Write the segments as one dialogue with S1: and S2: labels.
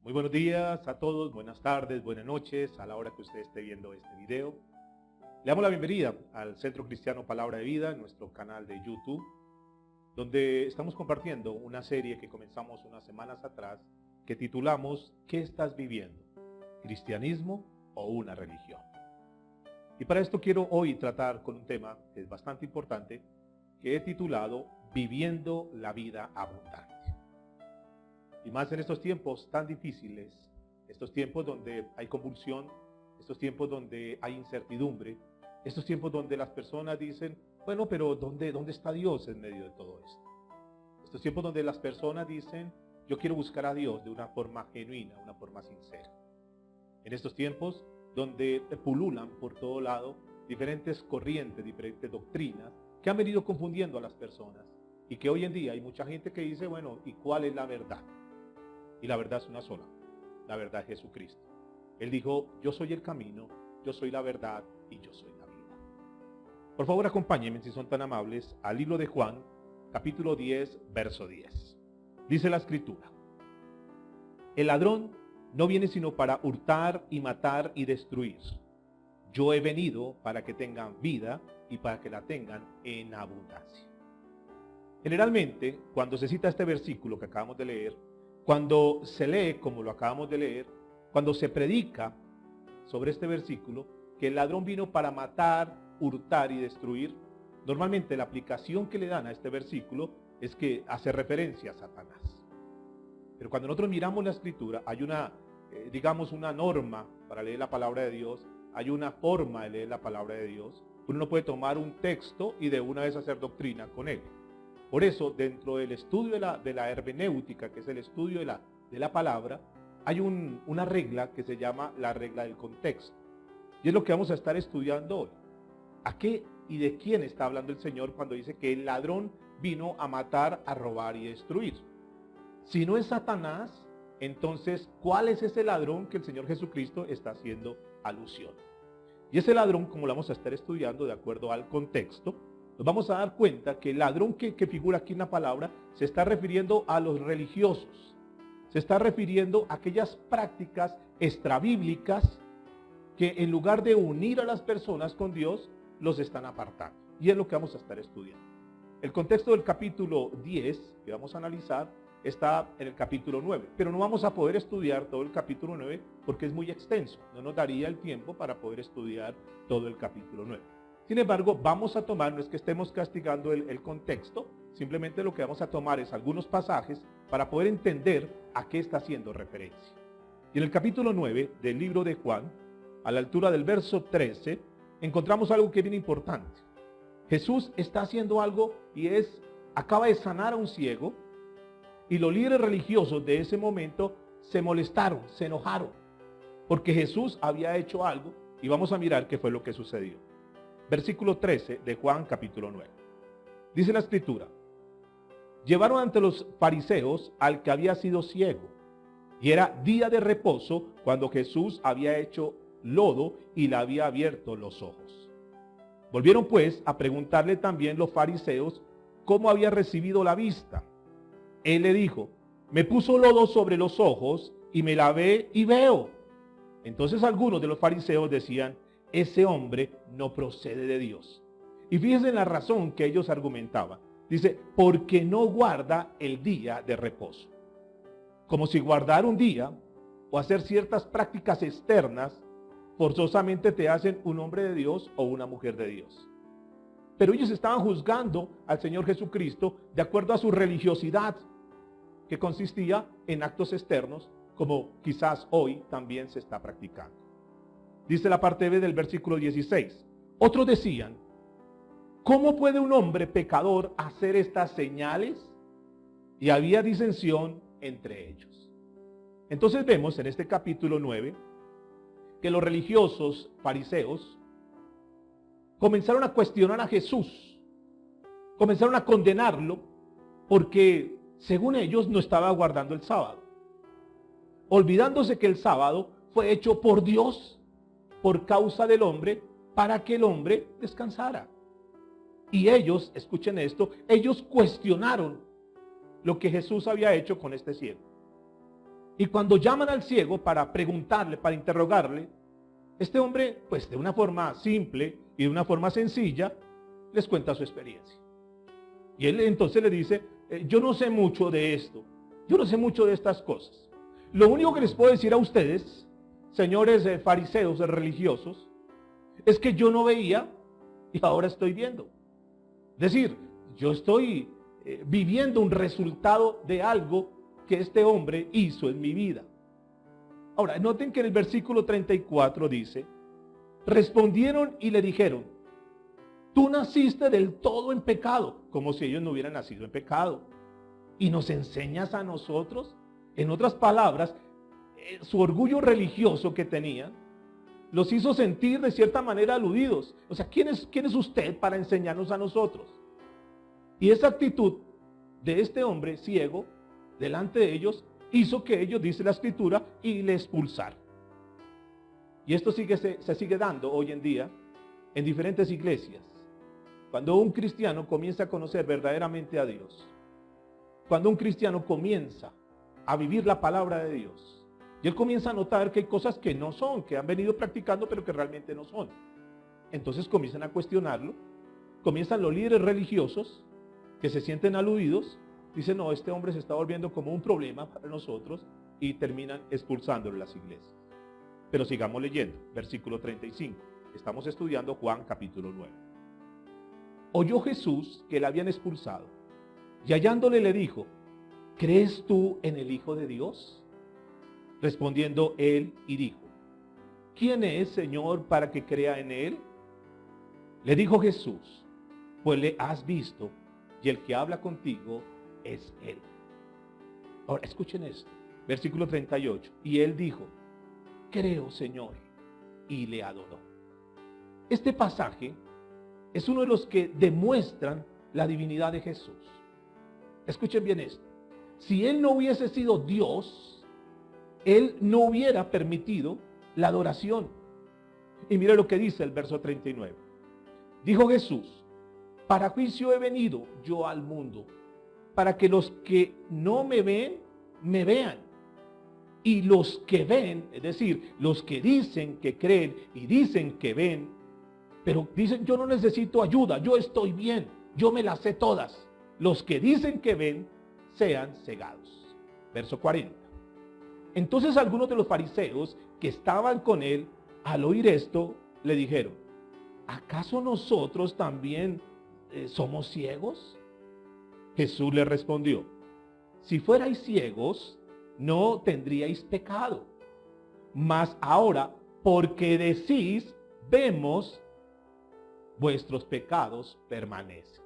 S1: Muy buenos días a todos, buenas tardes, buenas noches, a la hora que usted esté viendo este video. Le damos la bienvenida al Centro Cristiano Palabra de Vida, en nuestro canal de YouTube, donde estamos compartiendo una serie que comenzamos unas semanas atrás, que titulamos ¿Qué estás viviendo? ¿Cristianismo o una religión? Y para esto quiero hoy tratar con un tema que es bastante importante, que he titulado Viviendo la vida abundante. Y más en estos tiempos tan difíciles, estos tiempos donde hay convulsión, estos tiempos donde hay incertidumbre, estos tiempos donde las personas dicen, bueno, pero ¿dónde está Dios en medio de todo esto? Estos tiempos donde las personas dicen, yo quiero buscar a Dios de una forma genuina, una forma sincera. En estos tiempos donde pululan por todo lado diferentes corrientes, diferentes doctrinas que han venido confundiendo a las personas y que hoy en día hay mucha gente que dice, bueno, ¿y cuál es la verdad? Y la verdad es una sola, la verdad es Jesucristo. Él dijo, yo soy el camino, yo soy la verdad y yo soy la vida. Por favor, acompáñenme, si son tan amables, al libro de Juan, capítulo 10, verso 10. Dice la Escritura, el ladrón no viene sino para hurtar y matar y destruir. Yo he venido para que tengan vida y para que la tengan en abundancia. Generalmente, cuando se cita este versículo que acabamos de leer, cuando se lee, como lo acabamos de leer, cuando se predica sobre este versículo, que el ladrón vino para matar, hurtar y destruir, normalmente la aplicación que le dan a este versículo es que hace referencia a Satanás. Pero cuando nosotros miramos la Escritura, hay una, una norma para leer la palabra de Dios, hay una forma de leer la palabra de Dios. Uno no puede tomar un texto y de una vez hacer doctrina con él. Por eso, dentro del estudio de la hermenéutica, que es el estudio de la palabra, hay una regla que se llama la regla del contexto. Y es lo que vamos a estar estudiando hoy. ¿A qué y de quién está hablando el Señor cuando dice que el ladrón vino a matar, a robar y destruir? Si no es Satanás, entonces, ¿cuál es ese ladrón que el Señor Jesucristo está haciendo alusión? Y ese ladrón, como lo vamos a estar estudiando de acuerdo al contexto, nos vamos a dar cuenta que el ladrón que figura aquí en la palabra se está refiriendo a los religiosos. Se está refiriendo a aquellas prácticas extrabíblicas que en lugar de unir a las personas con Dios, los están apartando. Y es lo que vamos a estar estudiando. El contexto del capítulo 10 que vamos a analizar está en el capítulo 9. Pero no vamos a poder estudiar todo el capítulo 9 porque es muy extenso. No nos daría el tiempo para poder estudiar todo el capítulo 9. Sin embargo, vamos a tomar, no es que estemos castigando el contexto, simplemente lo que vamos a tomar es algunos pasajes para poder entender a qué está haciendo referencia. Y en el capítulo 9 del libro de Juan, a la altura del verso 13, encontramos algo que es bien importante. Jesús está haciendo algo y acaba de sanar a un ciego y los líderes religiosos de ese momento se molestaron, se enojaron, porque Jesús había hecho algo y vamos a mirar qué fue lo que sucedió. Versículo 13 de Juan capítulo 9. Dice la Escritura, llevaron ante los fariseos al que había sido ciego, y era día de reposo cuando Jesús había hecho lodo y le había abierto los ojos. Volvieron pues a preguntarle también los fariseos cómo había recibido la vista. Él le dijo, me puso lodo sobre los ojos y me lavé y veo. Entonces algunos de los fariseos decían, ese hombre no procede de Dios. Y fíjense en la razón que ellos argumentaban. Dice, porque no guarda el día de reposo. Como si guardar un día o hacer ciertas prácticas externas forzosamente te hacen un hombre de Dios o una mujer de Dios. Pero ellos estaban juzgando al Señor Jesucristo de acuerdo a su religiosidad, que consistía en actos externos, como quizás hoy también se está practicando. Dice la parte B del versículo 16. Otros decían, ¿cómo puede un hombre pecador hacer estas señales? Y había disensión entre ellos. Entonces vemos en este capítulo 9 que los religiosos fariseos comenzaron a cuestionar a Jesús. Comenzaron a condenarlo porque, según ellos, no estaba guardando el sábado. Olvidándose que el sábado fue hecho por Dios, por causa del hombre, para que el hombre descansara. Y ellos, escuchen esto, ellos cuestionaron lo que Jesús había hecho con este ciego. Y cuando llaman al ciego para preguntarle, para interrogarle, este hombre, pues de una forma simple y de una forma sencilla, les cuenta su experiencia. Y él entonces le dice, yo no sé mucho de esto, yo no sé mucho de estas cosas. Lo único que les puedo decir a ustedes, señores fariseos religiosos, es que yo no veía y ahora estoy viendo. Es decir, yo estoy viviendo un resultado de algo que este hombre hizo en mi vida. Ahora, noten que en el versículo 34 dice, respondieron y le dijeron, tú naciste del todo en pecado, como si ellos no hubieran nacido en pecado. Y nos enseñas a nosotros, en otras palabras, su orgullo religioso que tenían, los hizo sentir de cierta manera aludidos. O sea, ¿quién es usted para enseñarnos a nosotros? Y esa actitud de este hombre ciego, delante de ellos, hizo que ellos, dice la escritura, y le expulsaron. Y esto se sigue dando hoy en día en diferentes iglesias. Cuando un cristiano comienza a conocer verdaderamente a Dios, cuando un cristiano comienza a vivir la palabra de Dios, y él comienza a notar que hay cosas que no son, que han venido practicando pero que realmente no son. Entonces comienzan a cuestionarlo, comienzan los líderes religiosos que se sienten aludidos, dicen, no, este hombre se está volviendo como un problema para nosotros, y terminan expulsándolo de las iglesias. Pero sigamos leyendo, versículo 35. Estamos estudiando Juan capítulo 9. Oyó Jesús que le habían expulsado, y hallándole le dijo, ¿crees tú en el Hijo de Dios? Respondiendo él y dijo, ¿quién es, Señor, para que crea en él? Le dijo Jesús, pues le has visto, y el que habla contigo es él. Ahora, escuchen esto, versículo 38. Y él dijo, creo, Señor, y le adoró. Este pasaje es uno de los que demuestran la divinidad de Jesús. Escuchen bien esto. Si él no hubiese sido Dios, él no hubiera permitido la adoración. Y mire lo que dice el verso 39. Dijo Jesús, para juicio he venido yo al mundo, para que los que no me ven, me vean. Y los que ven, es decir, los que dicen que creen y dicen que ven, pero dicen, yo no necesito ayuda, yo estoy bien, yo me las sé todas. Los que dicen que ven, sean cegados. Verso 40. Entonces algunos de los fariseos que estaban con él, al oír esto, le dijeron, ¿acaso nosotros también somos ciegos? Jesús le respondió, si fuerais ciegos, no tendríais pecado. Mas ahora, porque decís, vemos, vuestros pecados permanecen.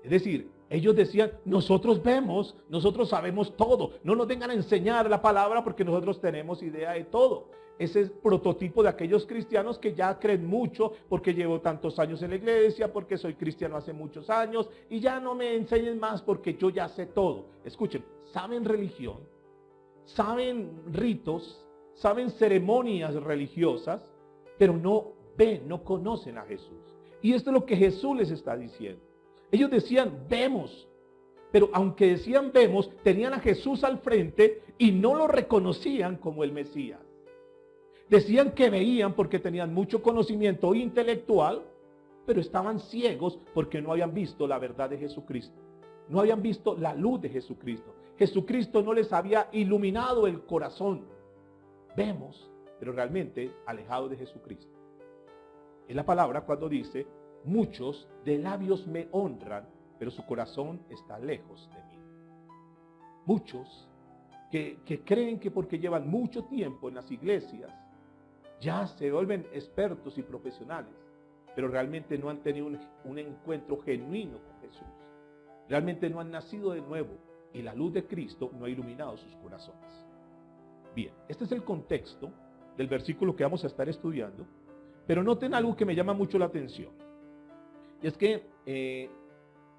S1: Es decir, ellos decían, nosotros vemos, nosotros sabemos todo. No nos vengan a enseñar la palabra porque nosotros tenemos idea de todo. Ese es prototipo de aquellos cristianos que ya creen mucho porque llevo tantos años en la iglesia, porque soy cristiano hace muchos años y ya no me enseñen más porque yo ya sé todo. Escuchen, saben religión, saben ritos, saben ceremonias religiosas, pero no ven, no conocen a Jesús. Y esto es lo que Jesús les está diciendo. Ellos decían, vemos, pero aunque decían vemos, tenían a Jesús al frente y no lo reconocían como el Mesías. Decían que veían porque tenían mucho conocimiento intelectual, pero estaban ciegos porque no habían visto la verdad de Jesucristo. No habían visto la luz de Jesucristo. Jesucristo no les había iluminado el corazón. Vemos, pero realmente alejados de Jesucristo. Es la palabra cuando dice, muchos de labios me honran, pero su corazón está lejos de mí. Muchos que creen que porque llevan mucho tiempo en las iglesias, ya se vuelven expertos y profesionales, pero realmente no han tenido un encuentro genuino con Jesús. Realmente no han nacido de nuevo y la luz de Cristo no ha iluminado sus corazones. Bien, este es el contexto del versículo que vamos a estar estudiando, pero noten algo que me llama mucho la atención. Y es que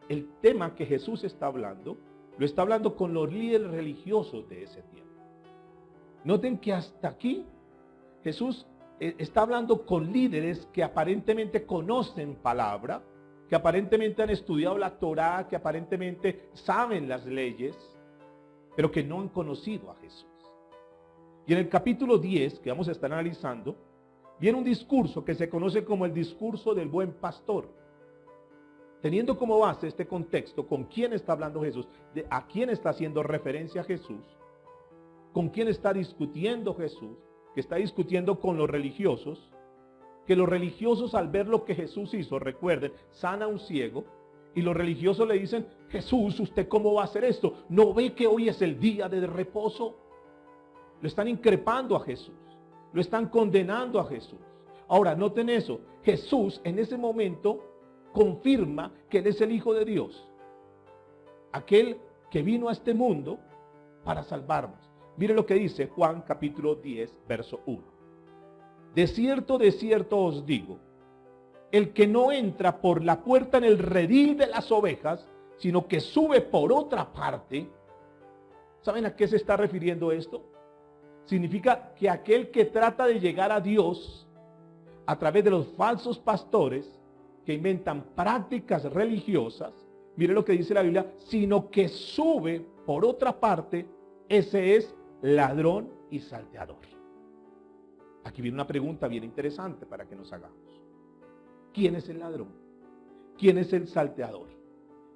S1: el tema que Jesús está hablando, lo está hablando con los líderes religiosos de ese tiempo. Noten que hasta aquí Jesús está hablando con líderes que aparentemente conocen palabra, que aparentemente han estudiado la Torá, que aparentemente saben las leyes, pero que no han conocido a Jesús. Y en el capítulo 10, que vamos a estar analizando, viene un discurso que se conoce como el discurso del buen pastor. Teniendo como base este contexto, con quién está hablando Jesús, a quién está haciendo referencia Jesús, con quién está discutiendo Jesús, que está discutiendo con los religiosos, que los religiosos al ver lo que Jesús hizo, recuerden, sana a un ciego, y los religiosos le dicen, Jesús, ¿usted cómo va a hacer esto? ¿No ve que hoy es el día de reposo? Lo están increpando a Jesús, lo están condenando a Jesús. Ahora, noten eso, Jesús en ese momento confirma que Él es el Hijo de Dios, aquel que vino a este mundo para salvarnos. Mire lo que dice Juan capítulo 10, verso 1. De cierto os digo, el que no entra por la puerta en el redil de las ovejas, sino que sube por otra parte. ¿Saben a qué se está refiriendo esto? Significa que aquel que trata de llegar a Dios a través de los falsos pastores que inventan prácticas religiosas, mire lo que dice la Biblia, sino que sube por otra parte, ese es ladrón y salteador. Aquí viene una pregunta bien interesante para que nos hagamos. ¿Quién es el ladrón? ¿Quién es el salteador?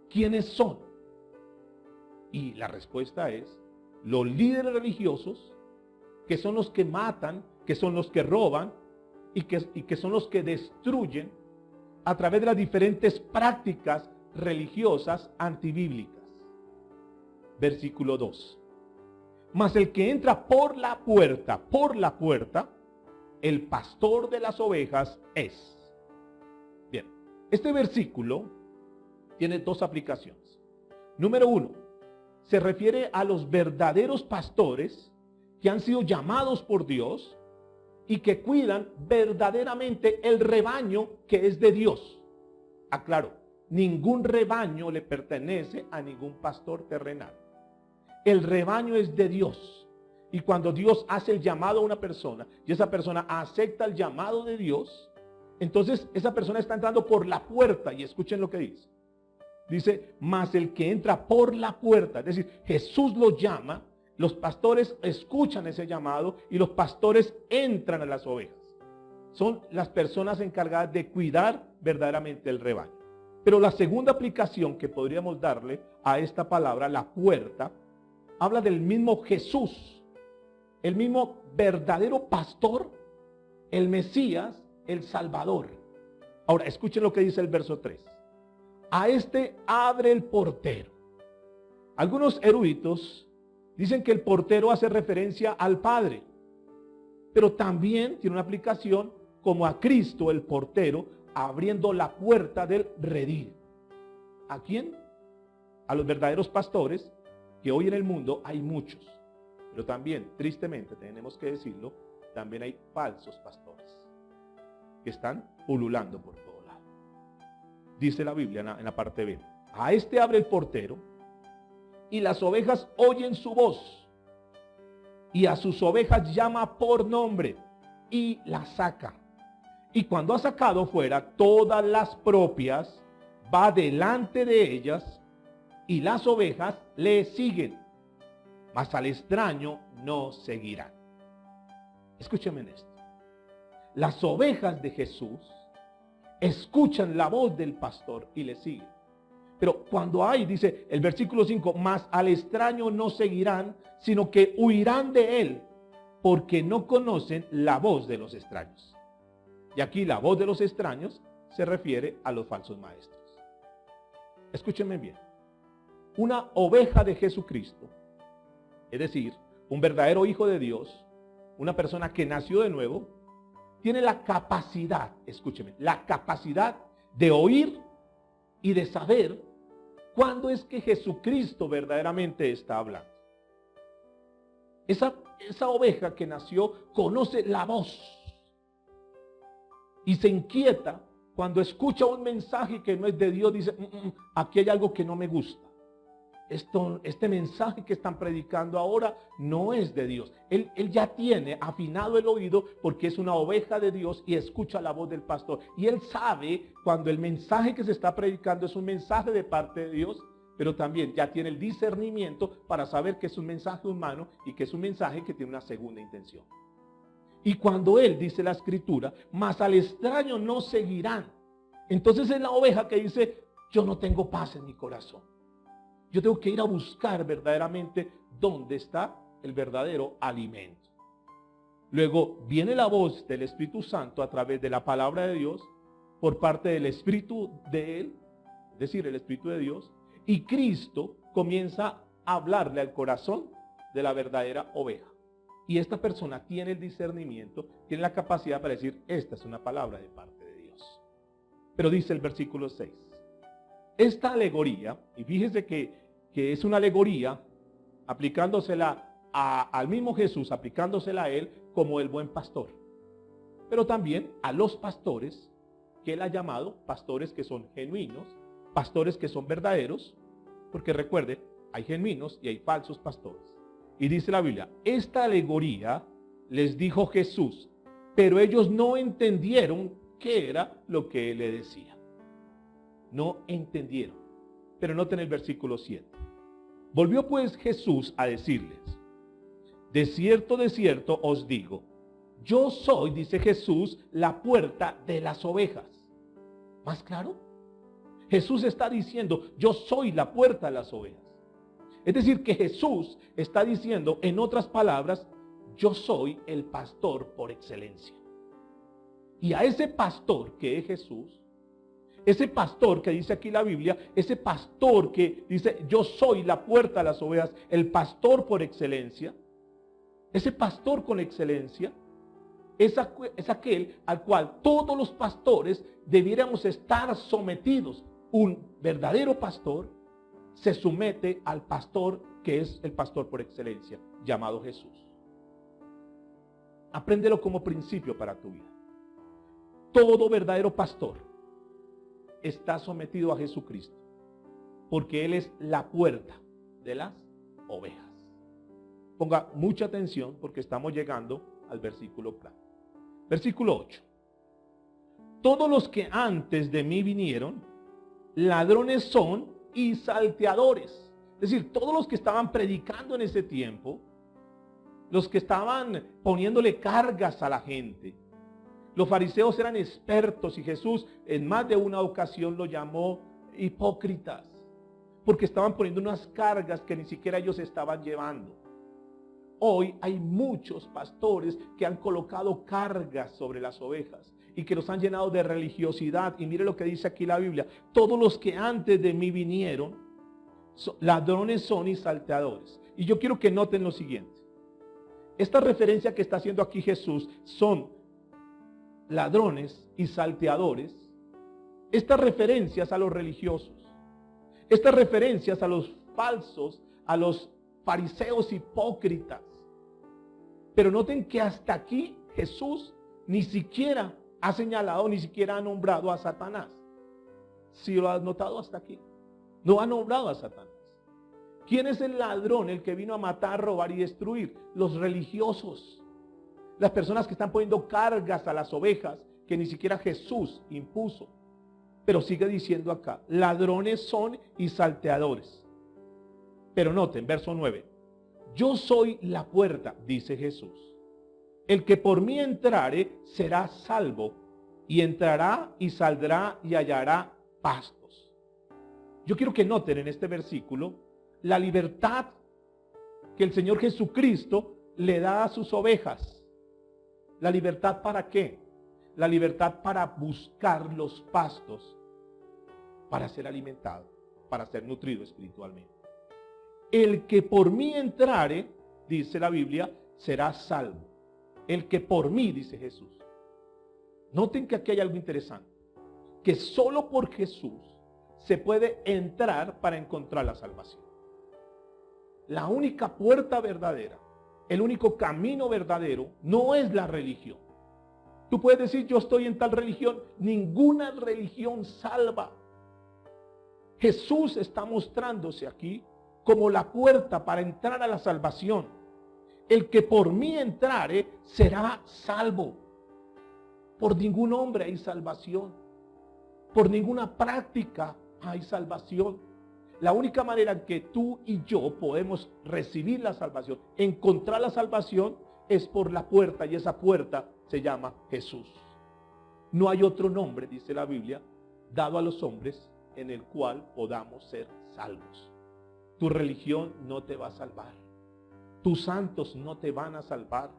S1: ¿Quiénes son? Y la respuesta es los líderes religiosos, que son los que matan, que son los que roban y que son los que destruyen a través de las diferentes prácticas religiosas antibíblicas. Versículo 2. Mas el que entra por la puerta, el pastor de las ovejas es. Bien, este versículo tiene dos aplicaciones. Número 1, se refiere a los verdaderos pastores que han sido llamados por Dios y que cuidan verdaderamente el rebaño que es de Dios. Aclaro, ningún rebaño le pertenece a ningún pastor terrenal. El rebaño es de Dios. Y cuando Dios hace el llamado a una persona y esa persona acepta el llamado de Dios, entonces esa persona está entrando por la puerta. Y escuchen lo que dice. Dice, mas el que entra por la puerta, es decir, Jesús lo llama, los pastores escuchan ese llamado y los pastores entran a las ovejas. Son las personas encargadas de cuidar verdaderamente el rebaño. Pero la segunda aplicación que podríamos darle a esta palabra, la puerta, habla del mismo Jesús, el mismo verdadero pastor, el Mesías, el Salvador. Ahora, escuchen lo que dice el verso 3. A este abre el portero. Algunos eruditos dicen que el portero hace referencia al Padre, pero también tiene una aplicación como a Cristo, el portero, abriendo la puerta del redil. ¿A quién? A los verdaderos pastores, que hoy en el mundo hay muchos, pero también, tristemente, tenemos que decirlo, también hay falsos pastores que están pululando por todo lado. Dice la Biblia en la parte B, a este abre el portero y las ovejas oyen su voz y a sus ovejas llama por nombre y las saca. Y cuando ha sacado fuera todas las propias, va delante de ellas y las ovejas le siguen, mas al extraño no seguirán. Escúcheme en esto. Las ovejas de Jesús escuchan la voz del pastor y le siguen. Pero cuando hay, dice el versículo 5, mas al extraño no seguirán, sino que huirán de él, porque no conocen la voz de los extraños. Y aquí la voz de los extraños se refiere a los falsos maestros. Escúchenme bien. Una oveja de Jesucristo, es decir, un verdadero hijo de Dios, una persona que nació de nuevo, tiene la capacidad, escúcheme, la capacidad de oír y de saber cuándo es que Jesucristo verdaderamente está hablando. Esa oveja que nació conoce la voz y se inquieta cuando escucha un mensaje que no es de Dios. Dice, aquí hay algo que no me gusta. este mensaje que están predicando ahora no es de Dios. Él ya tiene afinado el oído porque es una oveja de Dios y escucha la voz del pastor. Y él sabe cuando el mensaje que se está predicando es un mensaje de parte de Dios, pero también ya tiene el discernimiento para saber que es un mensaje humano y que es un mensaje que tiene una segunda intención. Y cuando él dice la escritura, mas al extraño no seguirán. Entonces es la oveja que dice, yo no tengo paz en mi corazón. Yo tengo que ir a buscar verdaderamente dónde está el verdadero alimento. Luego viene la voz del Espíritu Santo a través de la palabra de Dios, por parte del Espíritu de Él, es decir, el Espíritu de Dios, y Cristo comienza a hablarle al corazón de la verdadera oveja. Y esta persona tiene el discernimiento, tiene la capacidad para decir, esta es una palabra de parte de Dios. Pero dice el versículo 6. Esta alegoría, y fíjese que es una alegoría aplicándosela al mismo Jesús, aplicándosela a él como el buen pastor. Pero también a los pastores que él ha llamado pastores que son genuinos, pastores que son verdaderos, porque recuerde, hay genuinos y hay falsos pastores. Y dice la Biblia, esta alegoría les dijo Jesús, pero ellos no entendieron qué era lo que él le decía. No entendieron. Pero noten el versículo 7. Volvió pues Jesús a decirles, de cierto os digo, yo soy, dice Jesús, la puerta de las ovejas. ¿Más claro? Jesús está diciendo, yo soy la puerta de las ovejas. Es decir, que Jesús está diciendo, en otras palabras, yo soy el pastor por excelencia. Y a ese pastor que es Jesús, ese pastor que dice aquí la Biblia, ese pastor que dice, yo soy la puerta de las ovejas, el pastor por excelencia, ese pastor con excelencia, es aquel al cual todos los pastores debiéramos estar sometidos. Un verdadero pastor se somete al pastor que es el pastor por excelencia, llamado Jesús. Apréndelo como principio para tu vida. Todo verdadero pastor está sometido a Jesucristo, porque Él es la puerta de las ovejas. Ponga mucha atención porque estamos llegando al versículo clave. Versículo 8. Todos los que antes de mí vinieron, ladrones son y salteadores. Es decir, todos los que estaban predicando en ese tiempo, los que estaban poniéndole cargas a la gente. Los fariseos eran expertos y Jesús en más de una ocasión lo llamó hipócritas, porque estaban poniendo unas cargas que ni siquiera ellos estaban llevando. Hoy hay muchos pastores que han colocado cargas sobre las ovejas y que los han llenado de religiosidad. Y mire lo que dice aquí la Biblia. Todos los que antes de mí vinieron, ladrones son y salteadores. Y yo quiero que noten lo siguiente. Esta referencia que está haciendo aquí Jesús son ladrones y salteadores. Estas referencias a los religiosos, estas referencias a los falsos, a los fariseos hipócritas. Pero noten que hasta aquí Jesús ni siquiera ha señalado, ni siquiera ha nombrado a Satanás. Si lo has notado hasta aquí, no ha nombrado a Satanás. ¿Quién es el ladrón, el que vino a matar, robar y destruir? Los religiosos. Las personas que están poniendo cargas a las ovejas que ni siquiera Jesús impuso. Pero sigue diciendo acá, ladrones son y salteadores. Pero noten, verso 9. Yo soy la puerta, dice Jesús. El que por mí entrare será salvo, y entrará y saldrá y hallará pastos. Yo quiero que noten en este versículo la libertad que el Señor Jesucristo le da a sus ovejas. ¿La libertad para qué? La libertad para buscar los pastos, para ser alimentado, para ser nutrido espiritualmente. El que por mí entrare, dice la Biblia, será salvo. El que por mí, dice Jesús. Noten que aquí hay algo interesante. Que solo por Jesús se puede entrar para encontrar la salvación. La única puerta verdadera, el único camino verdadero, no es la religión. Tú puedes decir, yo estoy en tal religión. Ninguna religión salva. Jesús está mostrándose aquí como la puerta para entrar a la salvación. El que por mí entrare será salvo. Por ningún hombre hay salvación. Por ninguna práctica hay salvación. La única manera en que tú y yo podemos recibir la salvación, encontrar la salvación, es por la puerta, y esa puerta se llama Jesús. No hay otro nombre, dice la Biblia, dado a los hombres en el cual podamos ser salvos. Tu religión no te va a salvar. Tus santos no te van a salvar.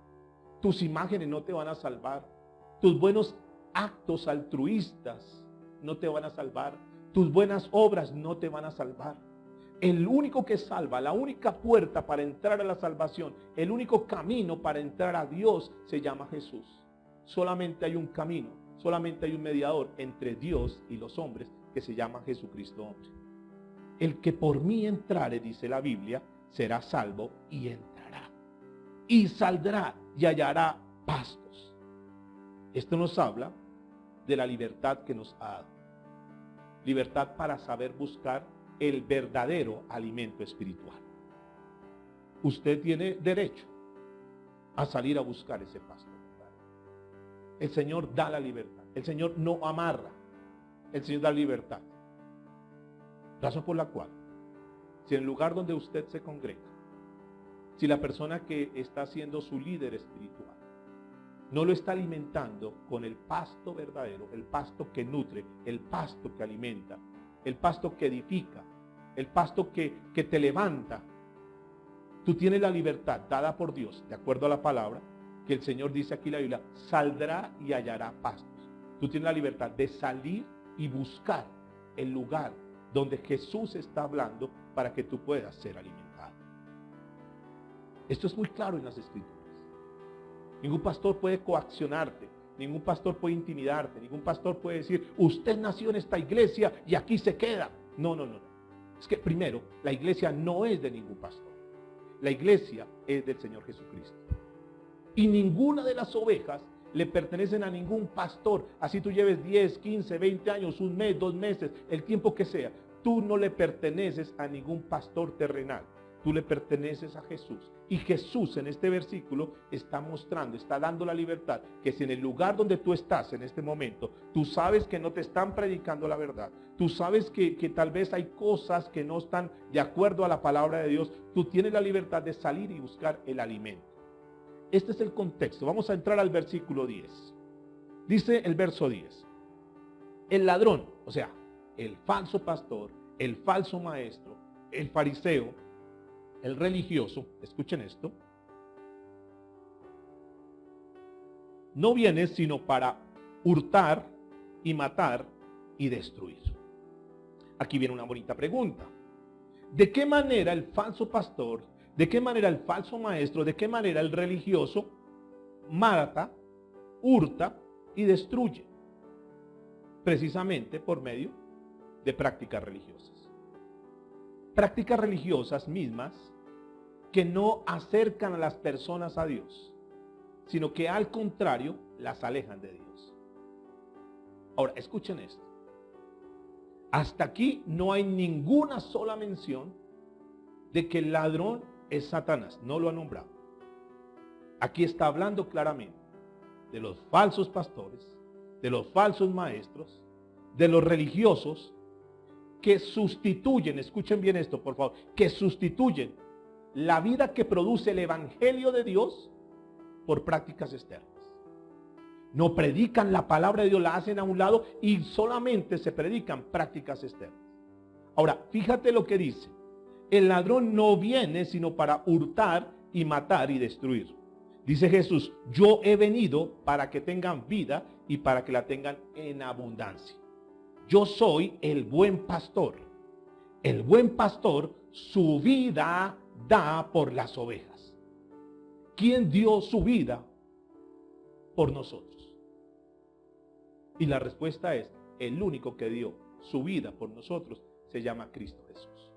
S1: Tus imágenes no te van a salvar. Tus buenos actos altruistas no te van a salvar. Tus buenas obras no te van a salvar. El único que salva, la única puerta para entrar a la salvación, el único camino para entrar a Dios se llama Jesús. Solamente hay un camino, solamente hay un mediador entre Dios y los hombres que se llama Jesucristo hombre. El que por mí entrare, dice la Biblia, será salvo y entrará. Y saldrá y hallará pastos. Esto nos habla de la libertad que nos ha dado. Libertad para saber buscar el verdadero alimento espiritual. Usted tiene derecho a salir a buscar ese pasto. El Señor da la libertad. El Señor no amarra. El Señor da libertad. Razón por la cual, si en el lugar donde usted se congrega, si la persona que está siendo su líder espiritual no lo está alimentando con el pasto verdadero, el pasto que nutre, el pasto que alimenta, el pasto que edifica, el pasto que te levanta, tú tienes la libertad dada por Dios, de acuerdo a la palabra, que el Señor dice aquí en la Biblia, saldrá y hallará pastos. Tú tienes la libertad de salir y buscar el lugar donde Jesús está hablando para que tú puedas ser alimentado. Esto es muy claro en las Escrituras. Ningún pastor puede coaccionarte, ningún pastor puede intimidarte, ningún pastor puede decir, usted nació en esta iglesia y aquí se queda. No. Es que primero, la iglesia no es de ningún pastor. La iglesia es del Señor Jesucristo. Y ninguna de las ovejas le pertenecen a ningún pastor. Así tú lleves 10, 15, 20 años, un mes, 2 meses, el tiempo que sea. Tú no le perteneces a ningún pastor terrenal. Tú le perteneces a Jesús. Y Jesús en este versículo está mostrando, está dando la libertad, que si en el lugar donde tú estás en este momento, tú sabes que no te están predicando la verdad, tú sabes que tal vez hay cosas que no están de acuerdo a la palabra de Dios, tú tienes la libertad de salir y buscar el alimento. Este es el contexto. Vamos a entrar al versículo 10. Dice el verso 10. El ladrón, o sea, el falso pastor, el falso maestro, el fariseo, el religioso, escuchen esto, no viene sino para hurtar y matar y destruir. Aquí viene una bonita pregunta. ¿De qué manera el falso pastor, de qué manera el falso maestro, de qué manera el religioso mata, hurta y destruye? Precisamente por medio de prácticas religiosas. Prácticas religiosas mismas que no acercan a las personas a Dios, sino que al contrario las alejan de Dios. Ahora, escuchen esto. Hasta aquí no hay ninguna sola mención de que el ladrón es Satanás. No lo ha nombrado. Aquí está hablando claramente de los falsos pastores, de los falsos maestros, de los religiosos que sustituyen, escuchen bien esto por favor, que sustituyen la vida que produce el evangelio de Dios por prácticas externas. No predican la palabra de Dios, la hacen a un lado y solamente se predican prácticas externas. Ahora, fíjate lo que dice. El ladrón no viene sino para hurtar y matar y destruir. Dice Jesús, yo he venido para que tengan vida y para que la tengan en abundancia. Yo soy el buen pastor. El buen pastor su vida da por las ovejas. ¿Quién dio su vida por nosotros? Y la respuesta es, el único que dio su vida por nosotros se llama Cristo Jesús.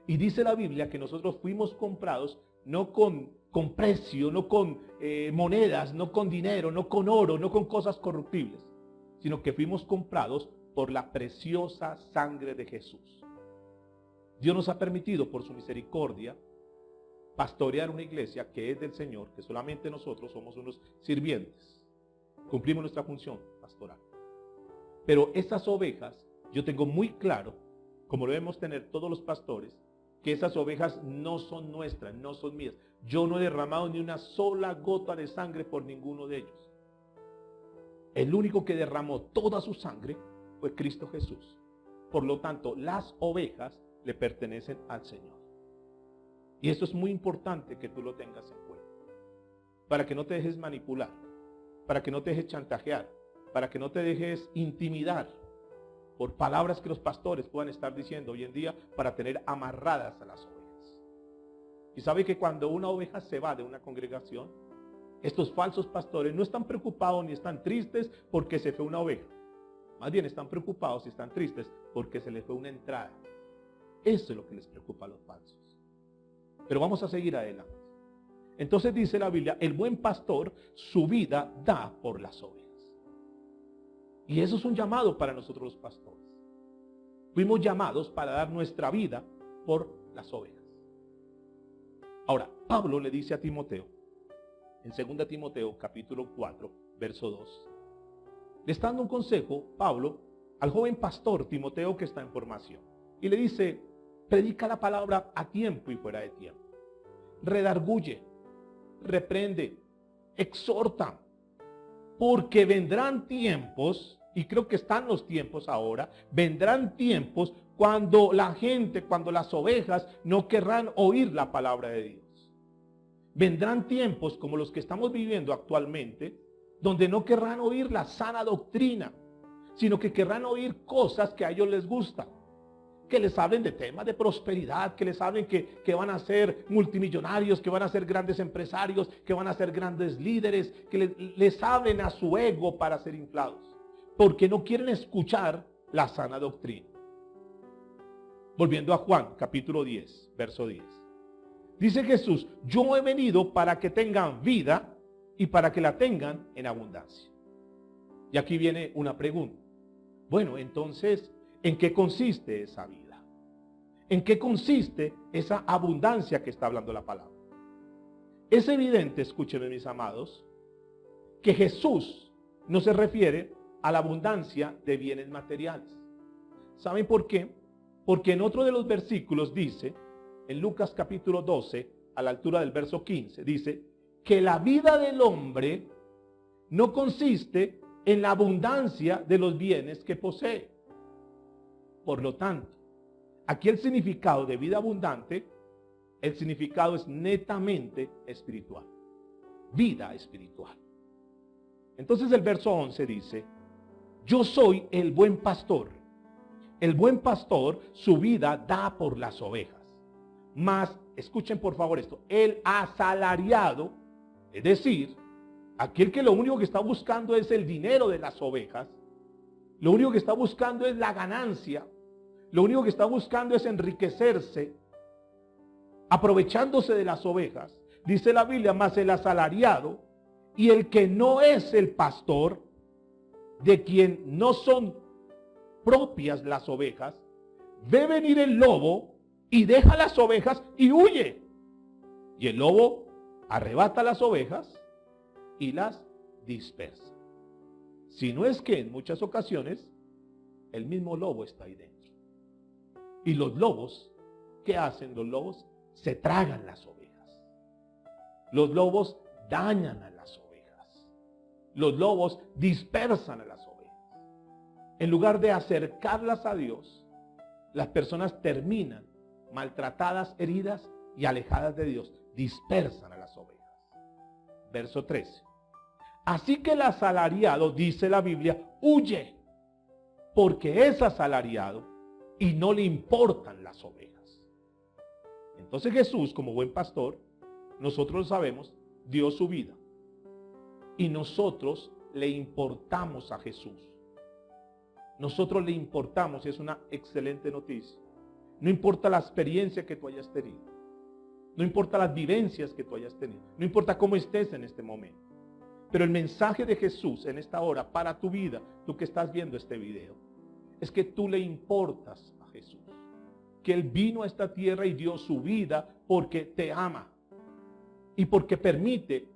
S1: Y dice la Biblia que nosotros fuimos comprados no con precio, no con monedas, no con dinero, no con oro, no con cosas corruptibles, sino que fuimos comprados por la preciosa sangre de Jesús. Dios nos ha permitido por su misericordia pastorear una iglesia que es del Señor, que solamente nosotros somos unos sirvientes. Cumplimos nuestra función pastoral. Pero estas ovejas, yo tengo muy claro, como lo debemos tener todos los pastores, que esas ovejas no son nuestras, no son mías. Yo no he derramado ni una sola gota de sangre por ninguno de ellos. El único que derramó toda su sangre fue Cristo Jesús. Por lo tanto, las ovejas le pertenecen al Señor. Y esto es muy importante que tú lo tengas en cuenta. Para que no te dejes manipular, para que no te dejes chantajear, para que no te dejes intimidar por palabras que los pastores puedan estar diciendo hoy en día para tener amarradas a las ovejas. Y sabe que cuando una oveja se va de una congregación, estos falsos pastores no están preocupados ni están tristes porque se fue una oveja. Más bien están preocupados y están tristes porque se les fue una entrada. Eso es lo que les preocupa a los falsos. Pero vamos a seguir adelante. Entonces dice la Biblia, el buen pastor su vida da por las ovejas. Y eso es un llamado para nosotros los pastores. Fuimos llamados para dar nuestra vida por las ovejas. Ahora, Pablo le dice a Timoteo, en 2 Timoteo capítulo 4, verso 2, le está dando un consejo, Pablo, al joven pastor Timoteo que está en formación. Y le dice, predica la palabra a tiempo y fuera de tiempo. Redarguye, reprende, exhorta. Porque vendrán tiempos, y creo que están los tiempos ahora, vendrán tiempos cuando la gente, cuando las ovejas no querrán oír la palabra de Dios. Vendrán tiempos como los que estamos viviendo actualmente, donde no querrán oír la sana doctrina, sino que querrán oír cosas que a ellos les gustan. Que les hablen de temas de prosperidad, que les hablen que van a ser multimillonarios, que van a ser grandes empresarios, que van a ser grandes líderes, que les hablen a su ego para ser inflados, porque no quieren escuchar la sana doctrina. Volviendo a Juan, capítulo 10, verso 10. Dice Jesús, yo he venido para que tengan vida y para que la tengan en abundancia. Y aquí viene una pregunta. Bueno, entonces, ¿en qué consiste esa vida? ¿En qué consiste esa abundancia que está hablando la palabra? Es evidente, escúchenme mis amados, que Jesús no se refiere a la abundancia de bienes materiales. ¿Saben por qué? Porque en otro de los versículos dice, en Lucas capítulo 12, a la altura del verso 15, dice que la vida del hombre no consiste en la abundancia de los bienes que posee. Por lo tanto, aquí el significado de vida abundante, el significado es netamente espiritual. Vida espiritual. Entonces el verso 11 dice, yo soy el buen pastor. El buen pastor su vida da por las ovejas. Mas, escuchen por favor esto, el asalariado, es decir, aquel que lo único que está buscando es el dinero de las ovejas, lo único que está buscando es la ganancia, lo único que está buscando es enriquecerse, aprovechándose de las ovejas. Dice la Biblia, más el asalariado y el que no es el pastor, de quien no son propias las ovejas, ve venir el lobo y deja las ovejas y huye. Y el lobo arrebata las ovejas y las dispersa. Si no es que en muchas ocasiones el mismo lobo está ahí dentro. Y los lobos, ¿qué hacen los lobos? Se tragan las ovejas. Los lobos dañan a las ovejas. Los lobos dispersan a las ovejas. En lugar de acercarlas a Dios, las personas terminan maltratadas, heridas y alejadas de Dios. Dispersan a las ovejas. Verso 13. Así que el asalariado, dice la Biblia, huye, porque es asalariado y no le importan las ovejas. Entonces Jesús, como buen pastor, nosotros lo sabemos, dio su vida. Y nosotros le importamos a Jesús. Nosotros le importamos, y es una excelente noticia. No importa la experiencia que tú hayas tenido. No importa las vivencias que tú hayas tenido. No importa cómo estés en este momento. Pero el mensaje de Jesús en esta hora para tu vida, tú que estás viendo este video, es que tú le importas a Jesús. que Él vino a esta tierra y dio su vida porque te ama. Y porque permite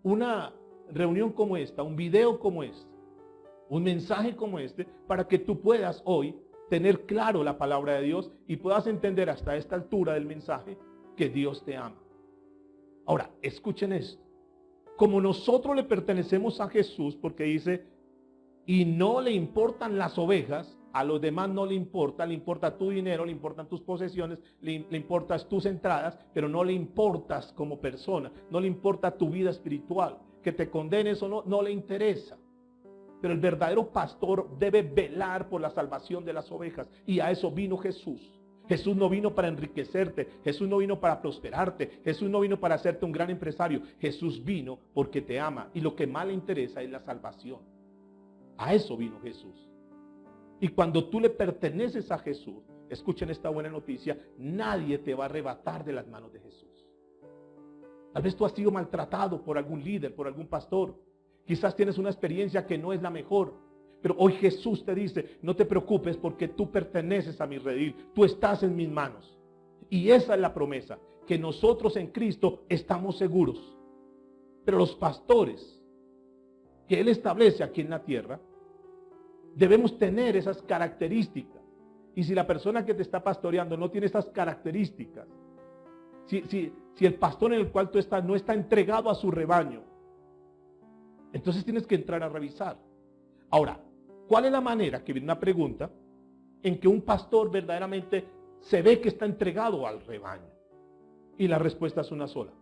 S1: una reunión como esta, un video como este, un mensaje como este, para que tú puedas hoy tener claro la palabra de Dios y puedas entender hasta esta altura del mensaje que Dios te ama. Ahora, escuchen esto. Como nosotros le pertenecemos a Jesús, porque dice, y no le importan las ovejas, a los demás no le importa tu dinero, le importan tus posesiones, le importas tus entradas, pero no le importas como persona, no le importa tu vida espiritual, que te condenes o no, no le interesa. Pero el verdadero pastor debe velar por la salvación de las ovejas, y a eso vino Jesús. Jesús no vino para enriquecerte, Jesús no vino para prosperarte, Jesús no vino para hacerte un gran empresario, Jesús vino porque te ama, y lo que más le interesa es la salvación. A eso vino Jesús. Y cuando tú le perteneces a Jesús, escuchen esta buena noticia, nadie te va a arrebatar de las manos de Jesús. Tal vez tú has sido maltratado por algún líder, por algún pastor. Quizás tienes una experiencia que no es la mejor. Pero hoy Jesús te dice, no te preocupes porque tú perteneces a mi redil. Tú estás en mis manos. Y esa es la promesa, que nosotros en Cristo estamos seguros. Pero los pastores que Él establece aquí en la tierra, debemos tener esas características. Y si la persona que te está pastoreando no tiene esas características, si el pastor en el cual tú estás no está entregado a su rebaño, entonces tienes que entrar a revisar. Ahora, ¿cuál es la manera, que viene una pregunta, en que un pastor verdaderamente se ve que está entregado al rebaño? Y la respuesta es una sola.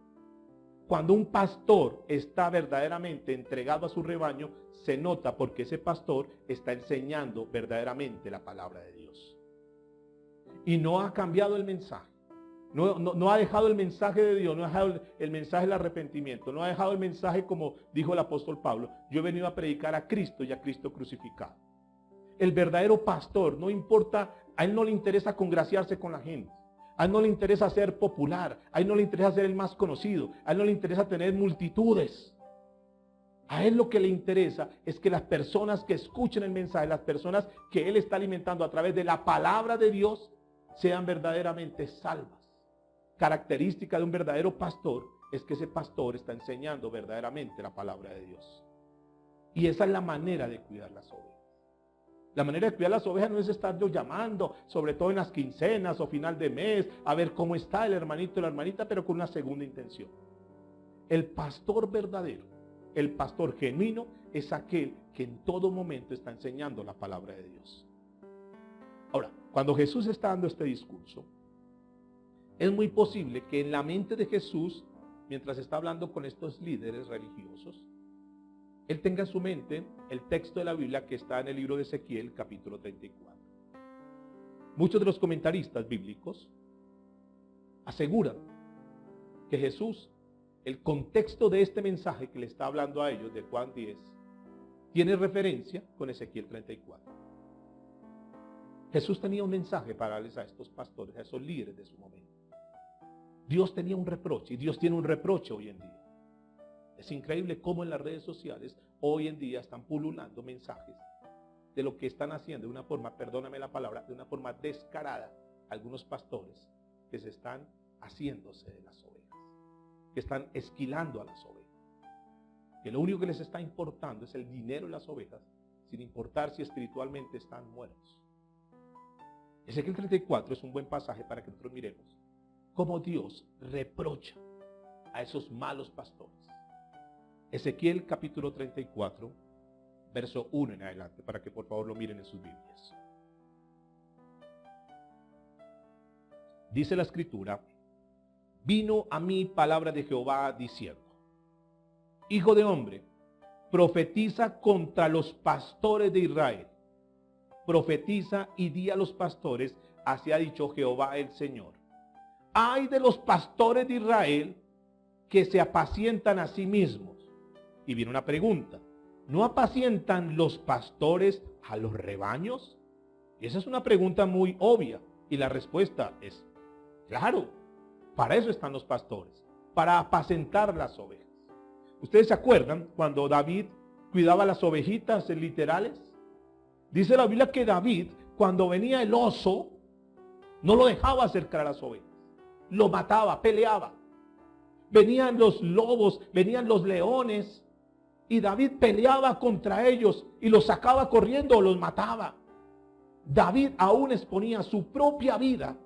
S1: Cuando un pastor está verdaderamente entregado a su rebaño, se nota porque ese pastor está enseñando verdaderamente la palabra de Dios. Y no ha cambiado el mensaje. No ha dejado el mensaje de Dios, no ha dejado el mensaje del arrepentimiento, no ha dejado el mensaje como dijo el apóstol Pablo. Yo he venido a predicar a Cristo y a Cristo crucificado. El verdadero pastor, no importa, a él no le interesa congraciarse con la gente. A él no le interesa ser popular, a él no le interesa ser el más conocido, a él no le interesa tener multitudes. A él lo que le interesa es que las personas que escuchen el mensaje, las personas que él está alimentando a través de la palabra de Dios, sean verdaderamente salvas. Característica de un verdadero pastor es que ese pastor está enseñando verdaderamente la palabra de Dios. Y esa es la manera de cuidar las ovejas. La manera de cuidar las ovejas no es estar yo llamando, sobre todo en las quincenas o final de mes, a ver cómo está el hermanito o la hermanita, pero con una segunda intención. El pastor verdadero, el pastor genuino, es aquel que en todo momento está enseñando la palabra de Dios. Ahora, cuando Jesús está dando este discurso, es muy posible que en la mente de Jesús, mientras está hablando con estos líderes religiosos, Él tenga en su mente el texto de la Biblia que está en el libro de Ezequiel, capítulo 34. Muchos de los comentaristas bíblicos aseguran que Jesús, el contexto de este mensaje que le está hablando a ellos de Juan 10, tiene referencia con Ezequiel 34. Jesús tenía un mensaje para darles a estos pastores, a esos líderes de su momento. Dios tenía un reproche y Dios tiene un reproche hoy en día. Es increíble cómo en las redes sociales hoy en día están pululando mensajes de lo que están haciendo de una forma, perdóname la palabra, de una forma descarada algunos pastores que se están haciéndose de las ovejas, que están esquilando a las ovejas, que lo único que les está importando es el dinero de las ovejas, sin importar si espiritualmente están muertos. Ezequiel 34 es un buen pasaje para que nosotros miremos cómo Dios reprocha a esos malos pastores. Ezequiel capítulo 34, verso 1 en adelante, para que por favor lo miren en sus Biblias. Dice la escritura: vino a mí palabra de Jehová diciendo: hijo de hombre, profetiza contra los pastores de Israel. Profetiza y di a los pastores, así ha dicho Jehová el Señor. Ay de los pastores de Israel que se apacientan a sí mismos. Y viene una pregunta: ¿no apacientan los pastores a los rebaños? Y esa es una pregunta muy obvia. Y la respuesta es: claro, para eso están los pastores, para apacentar las ovejas. ¿Ustedes se acuerdan cuando David cuidaba las ovejitas literales? Dice la Biblia que David, cuando venía el oso, No lo dejaba acercar a las ovejas. Lo mataba, peleaba. Venían los lobos, venían los leones. Y David peleaba contra ellos y los sacaba corriendo o los mataba. David aún exponía su propia vida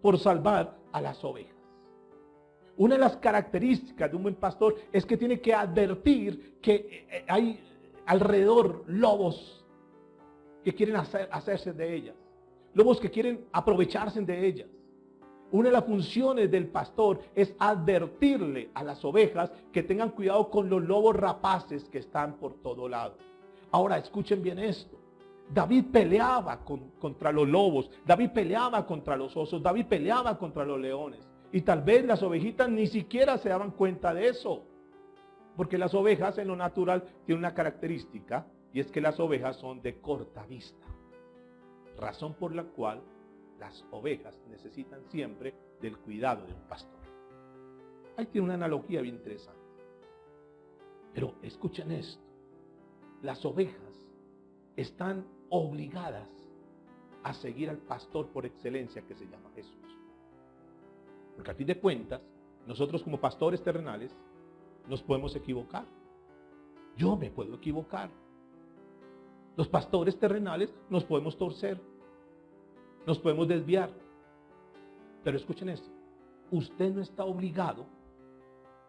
S1: por salvar a las ovejas. Una de las características de un buen pastor es que tiene que advertir que hay alrededor lobos que quieren hacerse de ellas. Lobos que quieren aprovecharse de ellas. Una de las funciones del pastor es advertirle a las ovejas que tengan cuidado con los lobos rapaces que están por todo lado. Ahora escuchen bien esto. David peleaba contra los lobos, David peleaba contra los osos, David peleaba contra los leones. Y tal vez las ovejitas ni siquiera se daban cuenta de eso. Porque las ovejas en lo natural tienen una característica, y es que las ovejas son de corta vista. Razón por la cual las ovejas necesitan siempre del cuidado de un pastor. Ahí tiene una analogía bien interesante. Pero escuchen esto. Las ovejas están obligadas a seguir al pastor por excelencia que se llama Jesús. Porque a fin de cuentas, nosotros como pastores terrenales nos podemos equivocar. Yo me puedo equivocar. Los pastores terrenales nos podemos torcer. Nos podemos desviar. Pero escuchen esto. Usted no está obligado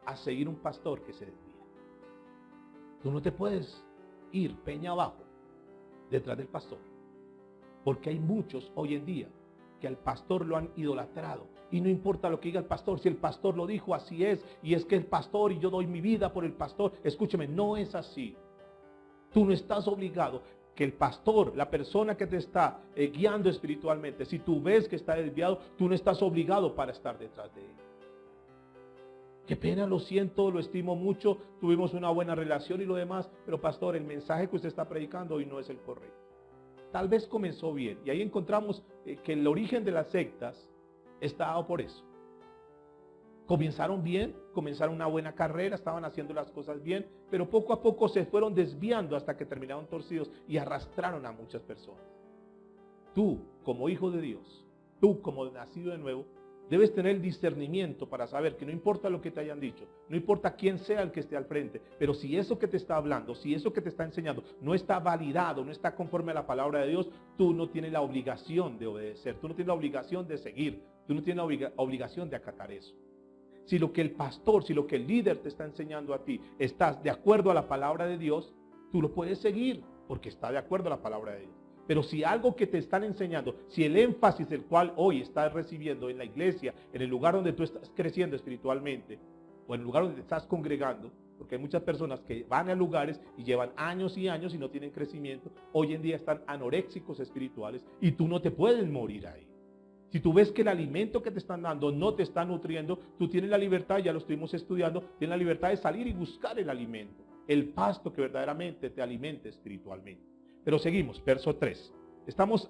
S1: a seguir un pastor que se desvía. Tú no te puedes ir peña abajo detrás del pastor. Porque hay muchos hoy en día que al pastor lo han idolatrado. Y no importa lo que diga el pastor. Si el pastor lo dijo, así es. Y es que el pastor y yo doy mi vida por el pastor. Escúcheme, no es así. Tú no estás obligado. Que el pastor, la persona que te está guiando espiritualmente, si tú ves que está desviado, tú no estás obligado para estar detrás de él. Qué pena, lo siento, lo estimo mucho, tuvimos una buena relación y lo demás, pero pastor, el mensaje que usted está predicando hoy no es el correcto. Tal vez comenzó bien, y ahí encontramos que el origen de las sectas está dado por eso. Comenzaron bien, comenzaron una buena carrera, estaban haciendo las cosas bien, pero poco a poco se fueron desviando hasta que terminaron torcidos y arrastraron a muchas personas. Tú, como hijo de Dios, tú como nacido de nuevo, debes tener el discernimiento para saber que no importa lo que te hayan dicho, no importa quién sea el que esté al frente, pero si eso que te está hablando, si eso que te está enseñando no está validado, no está conforme a la palabra de Dios, tú no tienes la obligación de obedecer, tú no tienes la obligación de seguir, tú no tienes la obligación de acatar eso. Si lo que el pastor, si lo que el líder te está enseñando a ti, estás de acuerdo a la palabra de Dios, tú lo puedes seguir porque está de acuerdo a la palabra de Dios. Pero si algo que te están enseñando, si el énfasis el cual hoy estás recibiendo en la iglesia, en el lugar donde tú estás creciendo espiritualmente, o en el lugar donde te estás congregando, porque hay muchas personas que van a lugares y llevan años y años y no tienen crecimiento, hoy en día están anoréxicos espirituales y tú no te puedes morir ahí. Si tú ves que el alimento que te están dando no te está nutriendo, tú tienes la libertad, ya lo estuvimos estudiando, tienes la libertad de salir y buscar el alimento, el pasto que verdaderamente te alimente espiritualmente. Pero seguimos, verso 3. Estamos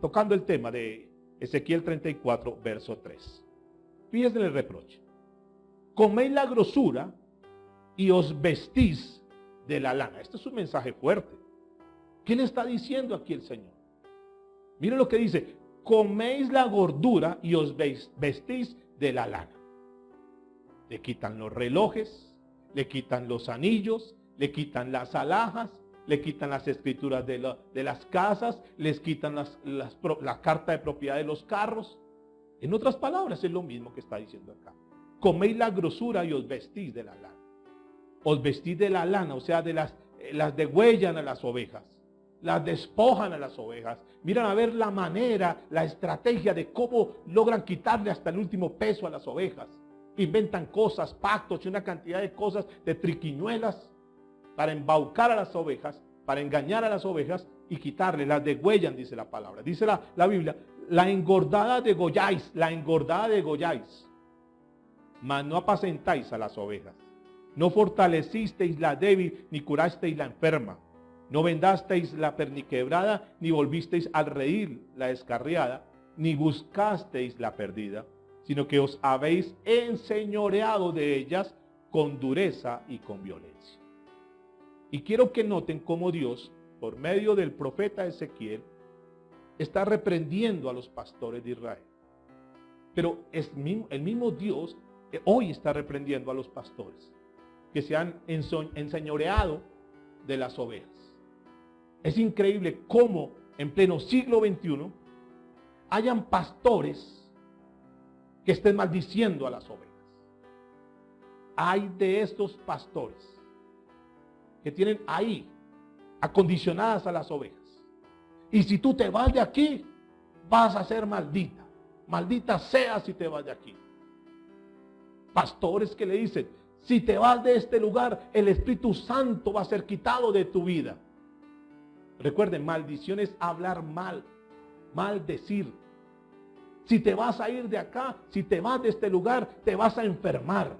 S1: tocando el tema de Ezequiel 34, verso 3. Fíjense en el reproche. Coméis la grosura y os vestís de la lana. Esto es un mensaje fuerte. ¿Qué le está diciendo aquí el Señor? Miren lo que dice. Coméis la gordura y os vestís de la lana. Le quitan los relojes, le quitan los anillos, le quitan las alhajas, le quitan las escrituras de las casas, les quitan la carta de propiedad de los carros. En otras palabras es lo mismo que está diciendo acá. Coméis la grosura y os vestís de la lana. Os vestís de la lana, o sea, las degüellan a las ovejas. Las despojan a las ovejas. Miran a ver la manera, la estrategia de cómo logran quitarle hasta el último peso a las ovejas. Inventan cosas, pactos y una cantidad de cosas, de triquiñuelas para embaucar a las ovejas, para engañar a las ovejas y quitarle, las degüellan, dice la palabra. Dice la Biblia, la engordada degolláis, mas no apacentáis a las ovejas. No fortalecisteis la débil, ni curasteis la enferma. No vendasteis la perniquebrada, ni volvisteis al reír la descarriada, ni buscasteis la perdida, sino que os habéis enseñoreado de ellas con dureza y con violencia. Y quiero que noten cómo Dios, por medio del profeta Ezequiel, está reprendiendo a los pastores de Israel. Pero el mismo Dios hoy está reprendiendo a los pastores que se han enseñoreado de las ovejas. Es increíble cómo en pleno siglo XXI hayan pastores que estén maldiciendo a las ovejas. Hay de estos pastores que tienen ahí acondicionadas a las ovejas. Y si tú te vas de aquí, vas a ser maldita. Maldita sea si te vas de aquí. Pastores que le dicen, si te vas de este lugar, el Espíritu Santo va a ser quitado de tu vida. Recuerden, maldición es hablar mal, maldecir. Si te vas a ir de acá, si te vas de este lugar, te vas a enfermar.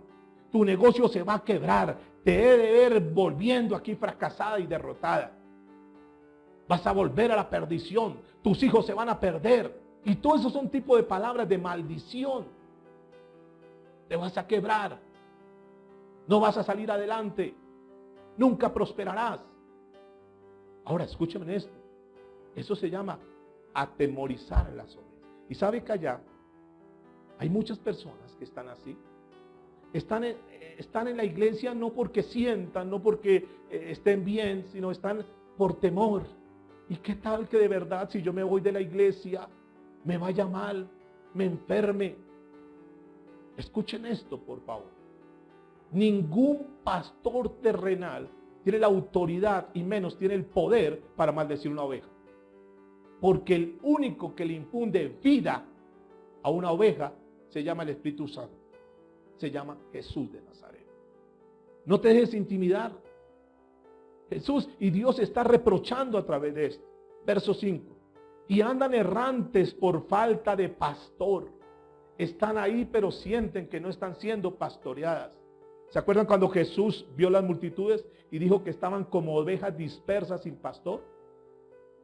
S1: Tu negocio se va a quebrar. Te he de ver volviendo aquí fracasada y derrotada. Vas a volver a la perdición. Tus hijos se van a perder. Y todo eso son tipo de palabras de maldición. Te vas a quebrar. No vas a salir adelante. Nunca prosperarás. Ahora escúchame esto. Eso se llama atemorizar a las ovejas. Y sabe que allá hay muchas personas que están así. Están en la iglesia no porque sientan, no porque estén bien, sino están por temor. ¿Y qué tal que de verdad si yo me voy de la iglesia, me vaya mal, me enferme? Escuchen esto, por favor. Ningún pastor terrenal tiene la autoridad y menos tiene el poder para maldecir una oveja. Porque el único que le infunde vida a una oveja se llama el Espíritu Santo. Se llama Jesús de Nazaret. No te dejes intimidar. Jesús y Dios está reprochando a través de esto. Verso 5. Y andan errantes por falta de pastor. Están ahí pero sienten que no están siendo pastoreadas. ¿Se acuerdan cuando Jesús vio las multitudes y dijo que estaban como ovejas dispersas sin pastor?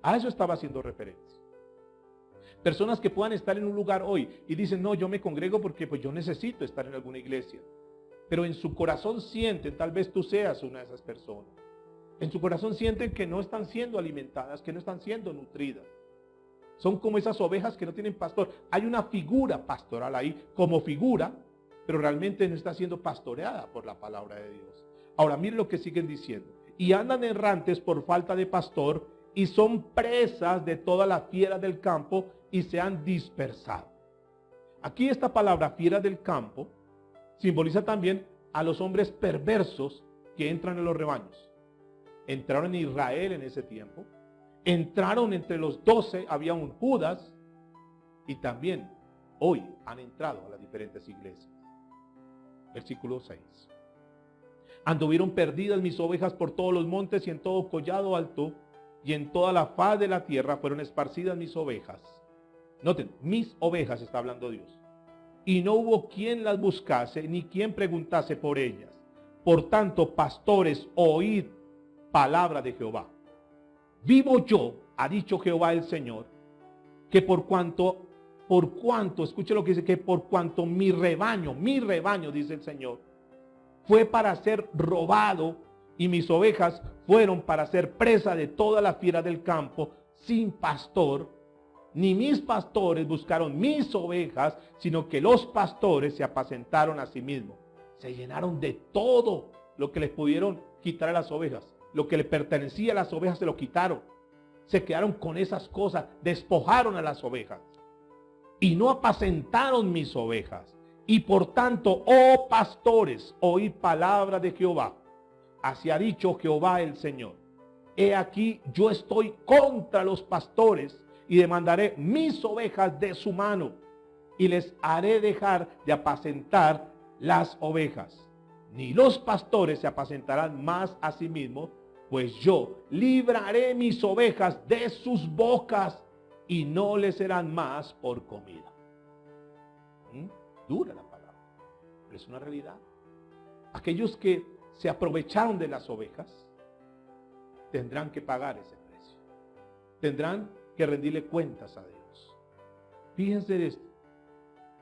S1: A eso estaba haciendo referencia. Personas que puedan estar en un lugar hoy y dicen, no, yo me congrego porque pues yo necesito estar en alguna iglesia. Pero en su corazón sienten, tal vez tú seas una de esas personas. En su corazón sienten que no están siendo alimentadas, que no están siendo nutridas. Son como esas ovejas que no tienen pastor. Hay una figura pastoral ahí como figura, pero realmente no está siendo pastoreada por la palabra de Dios. Ahora miren lo que siguen diciendo. Y andan errantes por falta de pastor y son presas de todas las fieras del campo y se han dispersado. Aquí esta palabra fiera del campo simboliza también a los hombres perversos que entran en los rebaños. Entraron en Israel en ese tiempo. Entraron entre los 12, había un Judas. Y también hoy han entrado a las diferentes iglesias. Versículo 6. Anduvieron perdidas mis ovejas por todos los montes y en todo collado alto y en toda la faz de la tierra fueron esparcidas mis ovejas. Noten, mis ovejas está hablando Dios. Y no hubo quien las buscase ni quien preguntase por ellas. Por tanto, pastores, oíd palabra de Jehová. Vivo yo, ha dicho Jehová el Señor, que por cuanto, escuche lo que dice, que por cuanto mi rebaño, dice el Señor, fue para ser robado y mis ovejas fueron para ser presa de toda la fiera del campo sin pastor, ni mis pastores buscaron mis ovejas, sino que los pastores se apacentaron a sí mismos. Se llenaron de todo lo que les pudieron quitar a las ovejas. Lo que le pertenecía a las ovejas se lo quitaron. Se quedaron con esas cosas, despojaron a las ovejas. Y no apacentaron mis ovejas. Y por tanto, oh pastores, oíd palabra de Jehová. Así ha dicho Jehová el Señor. He aquí, yo estoy contra los pastores y demandaré mis ovejas de su mano y les haré dejar de apacentar las ovejas. Ni los pastores se apacentarán más a sí mismos, pues yo libraré mis ovejas de sus bocas y no les serán más por comida. Dura la palabra, pero es una realidad. Aquellos que se aprovecharon de las ovejas tendrán que pagar ese precio. Tendrán que rendirle cuentas a Dios. Fíjense de esto.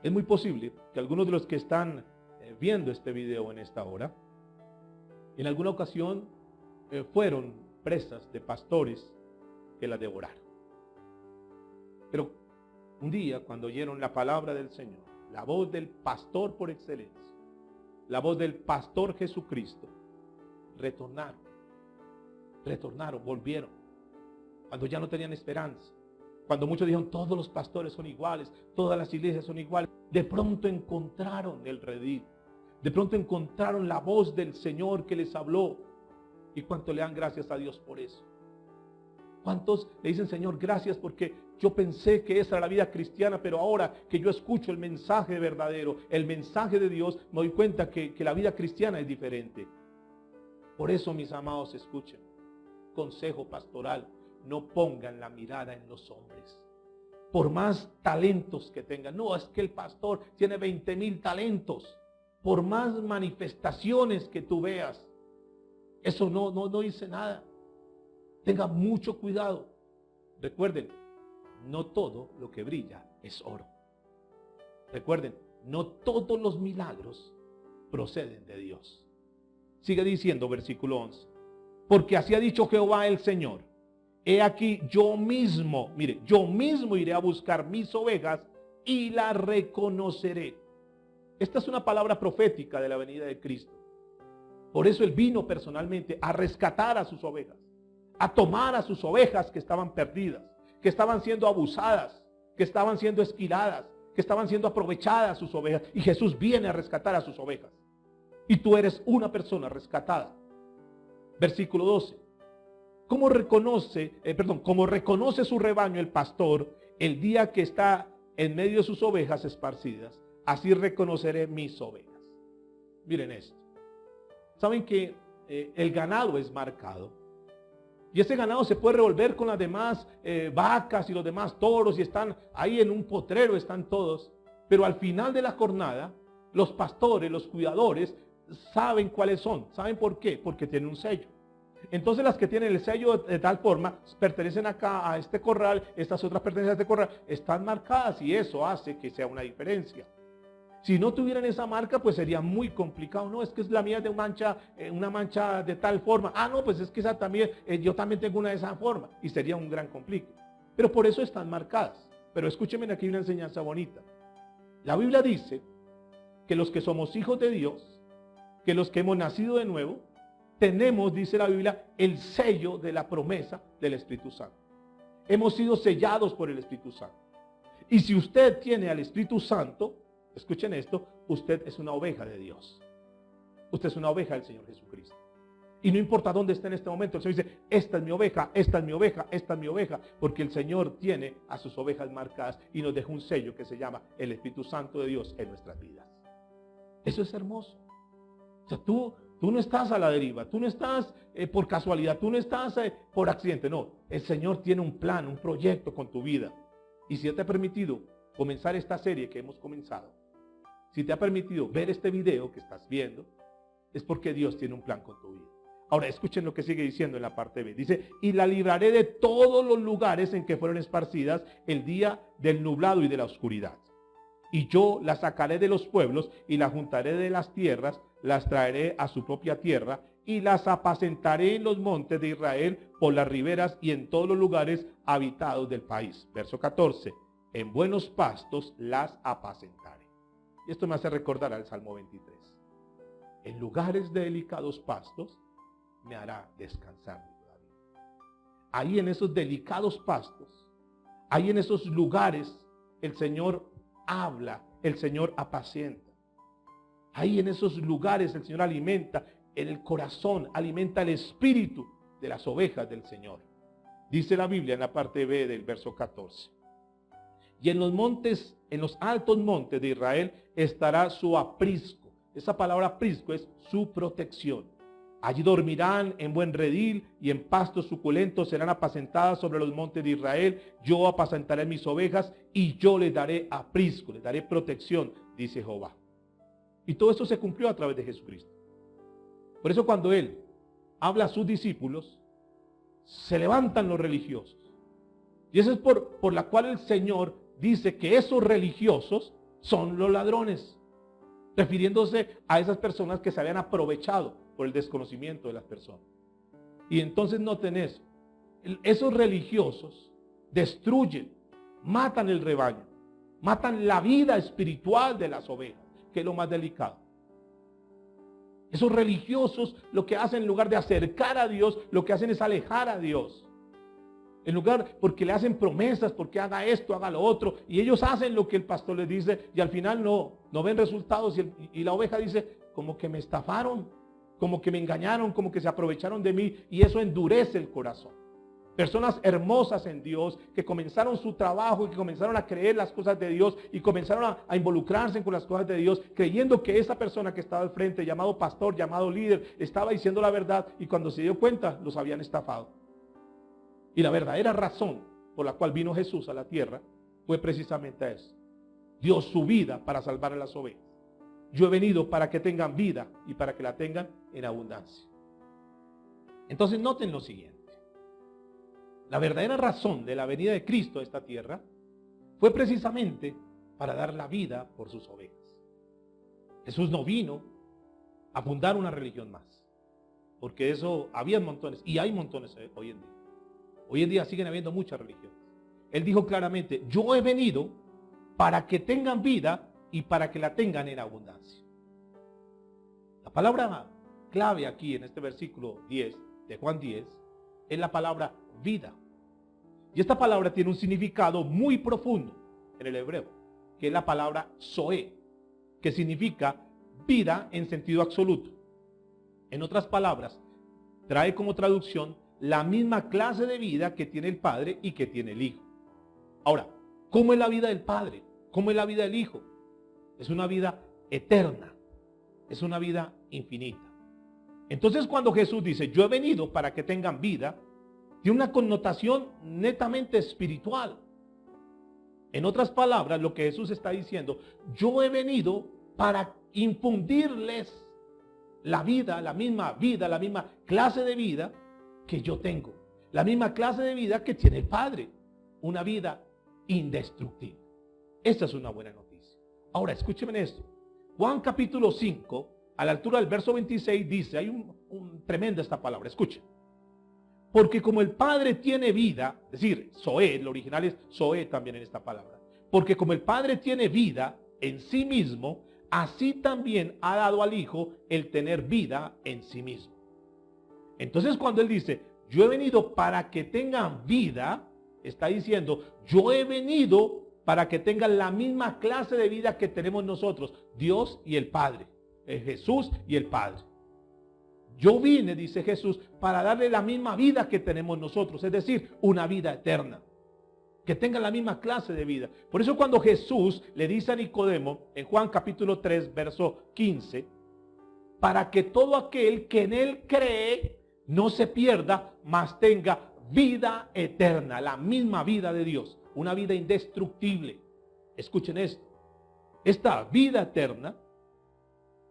S1: Es muy posible que algunos de los que están viendo este video en esta hora, en alguna ocasión fueron presas de pastores que las devoraron. Pero un día, cuando oyeron la palabra del Señor, la voz del pastor por excelencia, la voz del pastor Jesucristo, retornaron, volvieron, cuando ya no tenían esperanza, cuando muchos dijeron, todos los pastores son iguales, todas las iglesias son iguales, de pronto encontraron el redil, de pronto encontraron la voz del Señor que les habló. ¿Y cuánto le dan gracias a Dios por eso? ¿Cuántos le dicen, Señor, gracias porque yo pensé que esa era la vida cristiana, pero ahora que yo escucho el mensaje verdadero, el mensaje de Dios, me doy cuenta que la vida cristiana es diferente? Por eso, mis amados, escuchen, consejo pastoral, no pongan la mirada en los hombres. Por más talentos que tengan, no, es que el pastor tiene 20,000 talentos. Por más manifestaciones que tú veas, eso no dice nada. Tenga mucho cuidado. Recuerden, no todo lo que brilla es oro. Recuerden, no todos los milagros proceden de Dios. Sigue diciendo versículo 11. Porque así ha dicho Jehová el Señor. He aquí yo mismo, mire, yo mismo iré a buscar mis ovejas y las reconoceré. Esta es una palabra profética de la venida de Cristo. Por eso Él vino personalmente a rescatar a sus ovejas, a tomar a sus ovejas que estaban perdidas, que estaban siendo abusadas, que estaban siendo esquiladas, que estaban siendo aprovechadas sus ovejas. Y Jesús viene a rescatar a sus ovejas. Y tú eres una persona rescatada. Versículo 12. Como reconoce su rebaño el pastor el día que está en medio de sus ovejas esparcidas, así reconoceré mis ovejas. Miren esto. Saben que el ganado es marcado. Y ese ganado se puede revolver con las demás vacas y los demás toros y están ahí en un potrero, están todos. Pero al final de la jornada, los pastores, los cuidadores, saben cuáles son. ¿Saben por qué? Porque tienen un sello. Entonces las que tienen el sello de tal forma, pertenecen acá a este corral, estas otras pertenecen a este corral, están marcadas y eso hace que sea una diferencia. Si no tuvieran esa marca, pues sería muy complicado. No, es que es la mía de una mancha de tal forma. Ah, no, pues es que esa también, yo también tengo una de esa forma. Y sería un gran complique. Pero por eso están marcadas. Pero escúchenme, aquí una enseñanza bonita. La Biblia dice que los que somos hijos de Dios, que los que hemos nacido de nuevo, tenemos, dice la Biblia, el sello de la promesa del Espíritu Santo. Hemos sido sellados por el Espíritu Santo. Y si usted tiene al Espíritu Santo, escuchen esto, usted es una oveja de Dios. Usted es una oveja del Señor Jesucristo. Y no importa dónde esté en este momento, el Señor dice, esta es mi oveja, esta es mi oveja, esta es mi oveja. Porque el Señor tiene a sus ovejas marcadas y nos deja un sello que se llama el Espíritu Santo de Dios en nuestras vidas. Eso es hermoso. O sea, tú no estás a la deriva, tú no estás por casualidad, tú no estás por accidente. No, el Señor tiene un plan, un proyecto con tu vida. Y si Él te ha permitido comenzar esta serie que hemos comenzado, si te ha permitido ver este video que estás viendo, es porque Dios tiene un plan con tu vida. Ahora escuchen lo que sigue diciendo en la parte B. Dice, y la libraré de todos los lugares en que fueron esparcidas el día del nublado y de la oscuridad. Y yo las sacaré de los pueblos y las juntaré de las tierras, las traeré a su propia tierra y las apacentaré en los montes de Israel, por las riberas y en todos los lugares habitados del país. Verso 14. En buenos pastos las apacentaré. Y esto me hace recordar al Salmo 23. En lugares de delicados pastos me hará descansar. Ahí en esos delicados pastos, ahí en esos lugares, el Señor habla, el Señor apacienta. Ahí en esos lugares el Señor alimenta en el corazón, alimenta el espíritu de las ovejas del Señor. Dice la Biblia en la parte B del verso 14. Y en los montes, en los altos montes de Israel estará su aprisco. Esa palabra aprisco es su protección. Allí dormirán en buen redil y en pastos suculentos serán apacentadas sobre los montes de Israel. Yo apacentaré mis ovejas y yo les daré aprisco, les daré protección, dice Jehová. Y todo esto se cumplió a través de Jesucristo. Por eso cuando Él habla a sus discípulos, se levantan los religiosos. Y eso es por la cual el Señor dice que esos religiosos son los ladrones, refiriéndose a esas personas que se habían aprovechado por el desconocimiento de las personas. Y entonces noten eso. Esos religiosos destruyen, matan el rebaño, Matan la vida espiritual de las ovejas, que es lo más delicado. Esos religiosos lo que hacen en lugar de acercar a Dios, lo que hacen es alejar a Dios. En lugar, porque le hacen promesas, porque haga esto, haga lo otro. Y ellos hacen lo que el pastor les dice y al final no ven resultados. Y la oveja dice, como que me estafaron, como que me engañaron, como que se aprovecharon de mí. Y eso endurece el corazón. Personas hermosas en Dios que comenzaron su trabajo y que comenzaron a creer las cosas de Dios y comenzaron a involucrarse con las cosas de Dios, creyendo que esa persona que estaba al frente, llamado pastor, llamado líder, estaba diciendo la verdad, y cuando se dio cuenta los habían estafado. Y la verdadera razón por la cual vino Jesús a la tierra fue precisamente eso. Dio su vida para salvar a las ovejas. Yo he venido para que tengan vida y para que la tengan en abundancia. Entonces noten lo siguiente. La verdadera razón de la venida de Cristo a esta tierra fue precisamente para dar la vida por sus ovejas. Jesús no vino a fundar una religión más, porque eso había montones y hay montones hoy en día. Hoy en día siguen habiendo muchas religiones. Él dijo claramente, yo he venido para que tengan vida y para que la tengan en abundancia. La palabra clave aquí en este versículo 10 de Juan 10 es la palabra vida. Y esta palabra tiene un significado muy profundo en el hebreo, que es la palabra zoe, que significa vida en sentido absoluto. En otras palabras, trae como traducción la misma clase de vida que tiene el Padre y que tiene el Hijo. Ahora, ¿cómo es la vida del Padre? ¿Cómo es la vida del Hijo? Es una vida eterna, es una vida infinita. Entonces cuando Jesús dice, yo he venido para que tengan vida, tiene una connotación netamente espiritual. En otras palabras, lo que Jesús está diciendo, yo he venido para infundirles la misma clase de vida que yo tengo. La misma clase de vida que tiene el Padre. Una vida indestructible. Esta es una buena noticia. Ahora, escúcheme esto. Juan capítulo 5, a la altura del verso 26, dice, hay tremenda esta palabra, escuchen. Porque como el Padre tiene vida, es decir, Zoé, el original es Zoé también en esta palabra. Porque como el Padre tiene vida en sí mismo, así también ha dado al Hijo el tener vida en sí mismo. Entonces cuando Él dice, yo he venido para que tengan vida, está diciendo, yo he venido para que tengan la misma clase de vida que tenemos nosotros, Dios y el Padre, Jesús y el Padre. Yo vine, dice Jesús, para darle la misma vida que tenemos nosotros, es decir, una vida eterna. Que tengan la misma clase de vida. Por eso cuando Jesús le dice a Nicodemo, en Juan capítulo 3, verso 15, para que todo aquel que en Él cree no se pierda, mas tenga vida eterna, la misma vida de Dios, una vida indestructible. Escuchen esto. Esta vida eterna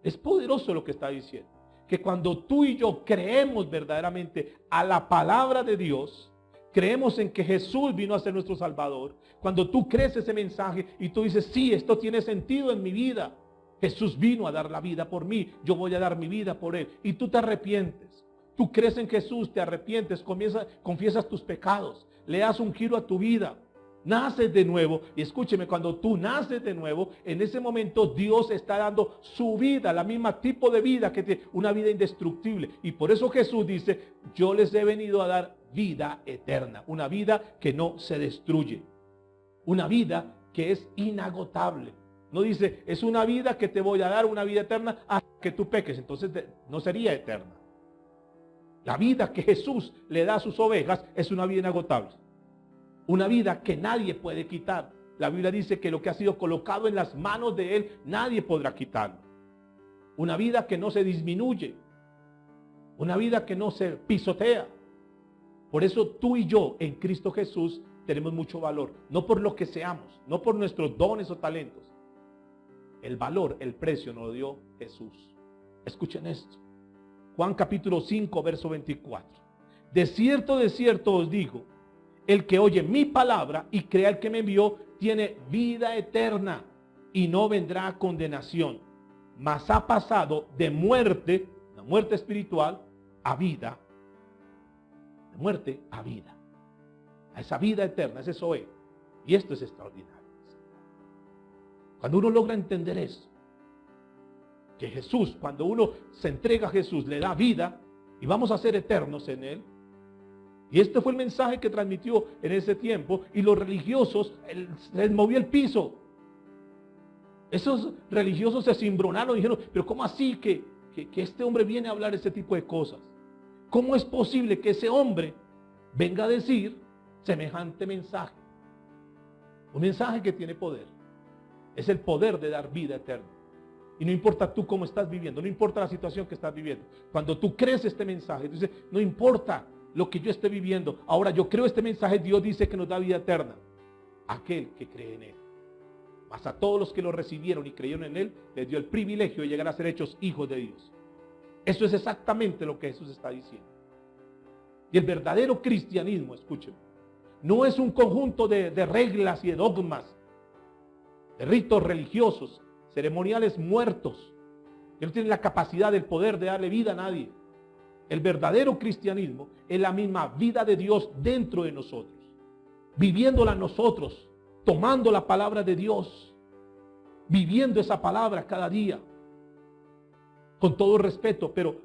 S1: es poderoso lo que está diciendo. Que cuando tú y yo creemos verdaderamente a la palabra de Dios, creemos en que Jesús vino a ser nuestro Salvador, cuando tú crees ese mensaje y tú dices, sí, esto tiene sentido en mi vida, Jesús vino a dar la vida por mí, yo voy a dar mi vida por Él, y tú te arrepientes, tú crees en Jesús, te arrepientes, confiesas tus pecados, le das un giro a tu vida, naces de nuevo. Y escúcheme, cuando tú naces de nuevo, en ese momento Dios está dando su vida, la misma tipo de vida que tiene, una vida indestructible. Y por eso Jesús dice, yo les he venido a dar vida eterna, una vida que no se destruye, una vida que es inagotable. No dice, es una vida que te voy a dar, una vida eterna hasta que tú peques, entonces no sería eterna. La vida que Jesús le da a sus ovejas es una vida inagotable. Una vida que nadie puede quitar. La Biblia dice que lo que ha sido colocado en las manos de Él, nadie podrá quitarlo. Una vida que no se disminuye. Una vida que no se pisotea. Por eso tú y yo en Cristo Jesús tenemos mucho valor. No por lo que seamos, no por nuestros dones o talentos. El valor, el precio nos lo dio Jesús. Escuchen esto. Juan capítulo 5, verso 24. De cierto os digo, el que oye mi palabra y crea el que me envió, tiene vida eterna y no vendrá a condenación, mas ha pasado de muerte, la muerte espiritual, a vida. De muerte a vida. A esa vida eterna, ese Zoé. Y esto es extraordinario. Cuando uno logra entender eso, que Jesús, cuando uno se entrega a Jesús, le da vida y vamos a ser eternos en Él. Y este fue el mensaje que transmitió en ese tiempo, y los religiosos, les movió el piso. Esos religiosos se cimbronaron y dijeron, pero ¿cómo así que este hombre viene a hablar ese tipo de cosas? ¿Cómo es posible que ese hombre venga a decir semejante mensaje? Un mensaje que tiene poder. Es el poder de dar vida eterna. Y no importa tú cómo estás viviendo, no importa la situación que estás viviendo. Cuando tú crees este mensaje, tú dices, no importa lo que yo esté viviendo. Ahora yo creo este mensaje, Dios dice que nos da vida eterna. Aquel que cree en Él. Mas a todos los que lo recibieron y creyeron en Él, les dio el privilegio de llegar a ser hechos hijos de Dios. Eso es exactamente lo que Jesús está diciendo. Y el verdadero cristianismo, escúchenme, no es un conjunto de reglas y de dogmas, de ritos religiosos, ceremoniales muertos, que no tienen la capacidad del poder de darle vida a nadie. El verdadero cristianismo es la misma vida de Dios dentro de nosotros, viviéndola nosotros, tomando la palabra de Dios, viviendo esa palabra cada día, con todo respeto, pero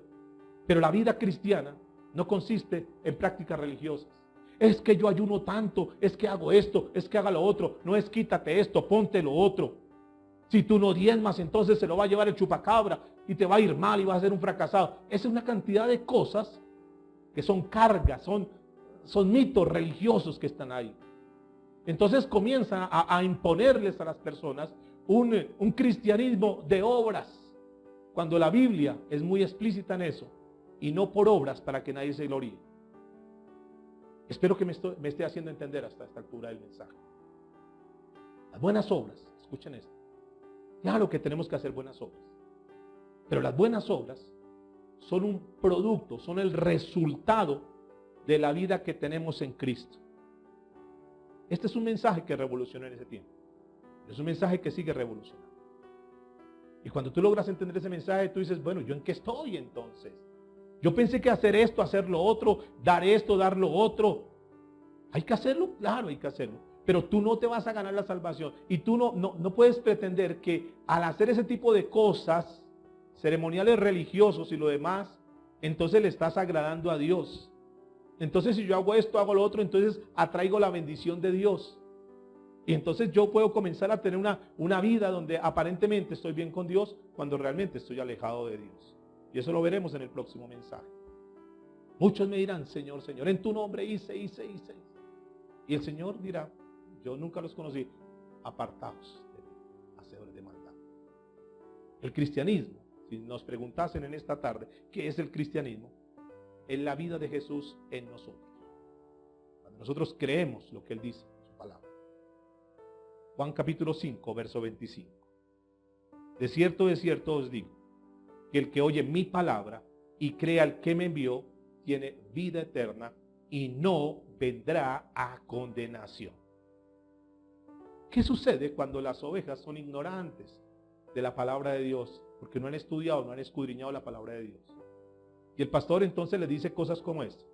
S1: la vida cristiana no consiste en prácticas religiosas. Es que yo ayuno tanto, es que hago esto, es que haga lo otro, no es quítate esto, ponte lo otro. Si tú no diezmas, entonces se lo va a llevar el chupacabra y te va a ir mal y vas a ser un fracasado. Esa es una cantidad de cosas que son cargas, son mitos religiosos que están ahí. Entonces comienza a imponerles a las personas un cristianismo de obras, cuando la Biblia es muy explícita en eso, y no por obras para que nadie se gloríe. Espero que me esté haciendo entender hasta esta altura del mensaje. Las buenas obras, escuchen esto. Claro que tenemos que hacer buenas obras, pero las buenas obras son un producto, son el resultado de la vida que tenemos en Cristo. Este es un mensaje que revolucionó en ese tiempo. Es un mensaje que sigue revolucionando. Y cuando tú logras entender ese mensaje, tú dices, bueno, ¿yo en qué estoy entonces? Yo pensé que hacer esto, hacer lo otro, dar esto, dar lo otro. ¿Hay que hacerlo? Claro, hay que hacerlo. Pero tú no te vas a ganar la salvación. Y tú no puedes pretender que al hacer ese tipo de cosas, ceremoniales religiosos y lo demás, entonces le estás agradando a Dios. Entonces si yo hago esto, hago lo otro, entonces atraigo la bendición de Dios. Y entonces yo puedo comenzar a tener una vida donde aparentemente estoy bien con Dios, cuando realmente estoy alejado de Dios. Y eso lo veremos en el próximo mensaje. Muchos me dirán, Señor, Señor, en tu nombre hice. Y el Señor dirá, yo nunca los conocí, apartados de mí, hacedores de maldad. El cristianismo, si nos preguntasen en esta tarde, ¿qué es el cristianismo? Es la vida de Jesús en nosotros. Cuando nosotros creemos lo que Él dice en su palabra. Juan capítulo 5, verso 25. De cierto os digo, que el que oye mi palabra y cree al que me envió, tiene vida eterna y no vendrá a condenación. ¿Qué sucede cuando las ovejas son ignorantes de la palabra de Dios? Porque no han estudiado, no han escudriñado la palabra de Dios. Y el pastor entonces les dice cosas como esta.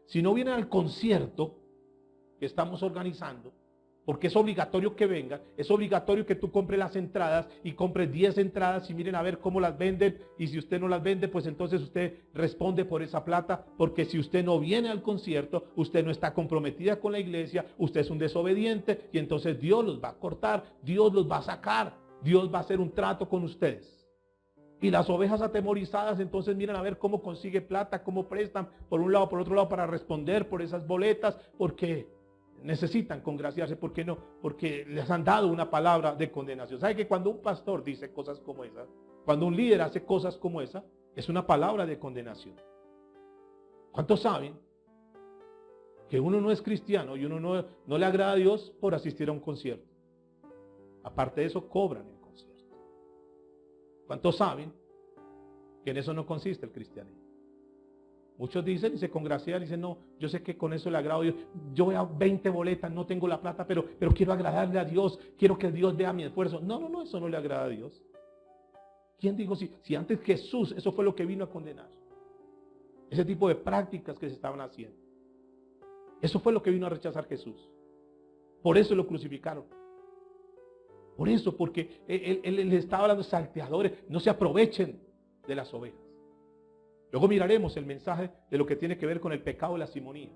S1: Si no vienen al concierto que estamos organizando, porque es obligatorio que vengan, es obligatorio que tú compres las entradas y compres 10 entradas y miren a ver cómo las venden, y si usted no las vende, pues entonces usted responde por esa plata, porque si usted no viene al concierto, usted no está comprometida con la iglesia, usted es un desobediente, y entonces Dios los va a cortar, Dios los va a sacar, Dios va a hacer un trato con ustedes. Y las ovejas atemorizadas entonces miran a ver cómo consigue plata, cómo prestan por un lado, por otro lado, para responder por esas boletas, porque necesitan congraciarse. ¿Por qué no? Porque les han dado una palabra de condenación. ¿Sabe que cuando un pastor dice cosas como esas, cuando un líder hace cosas como esa, es una palabra de condenación? ¿Cuántos saben que uno no es cristiano y uno no le agrada a Dios por asistir a un concierto? Aparte de eso, cobran el concierto. ¿Cuántos saben que en eso no consiste el cristianismo? Muchos dicen y se congracian y dicen, no, yo sé que con eso le agrado a Dios. Yo voy a 20 boletas, no tengo la plata, pero quiero agradarle a Dios, quiero que Dios vea mi esfuerzo. No, eso no le agrada a Dios. ¿Quién dijo si antes Jesús, eso fue lo que vino a condenar? Ese tipo de prácticas que se estaban haciendo. Eso fue lo que vino a rechazar Jesús. Por eso lo crucificaron. Por eso, porque él les estaba hablando de salteadores, no se aprovechen de las ovejas. Luego miraremos el mensaje de lo que tiene que ver con el pecado de la simonía.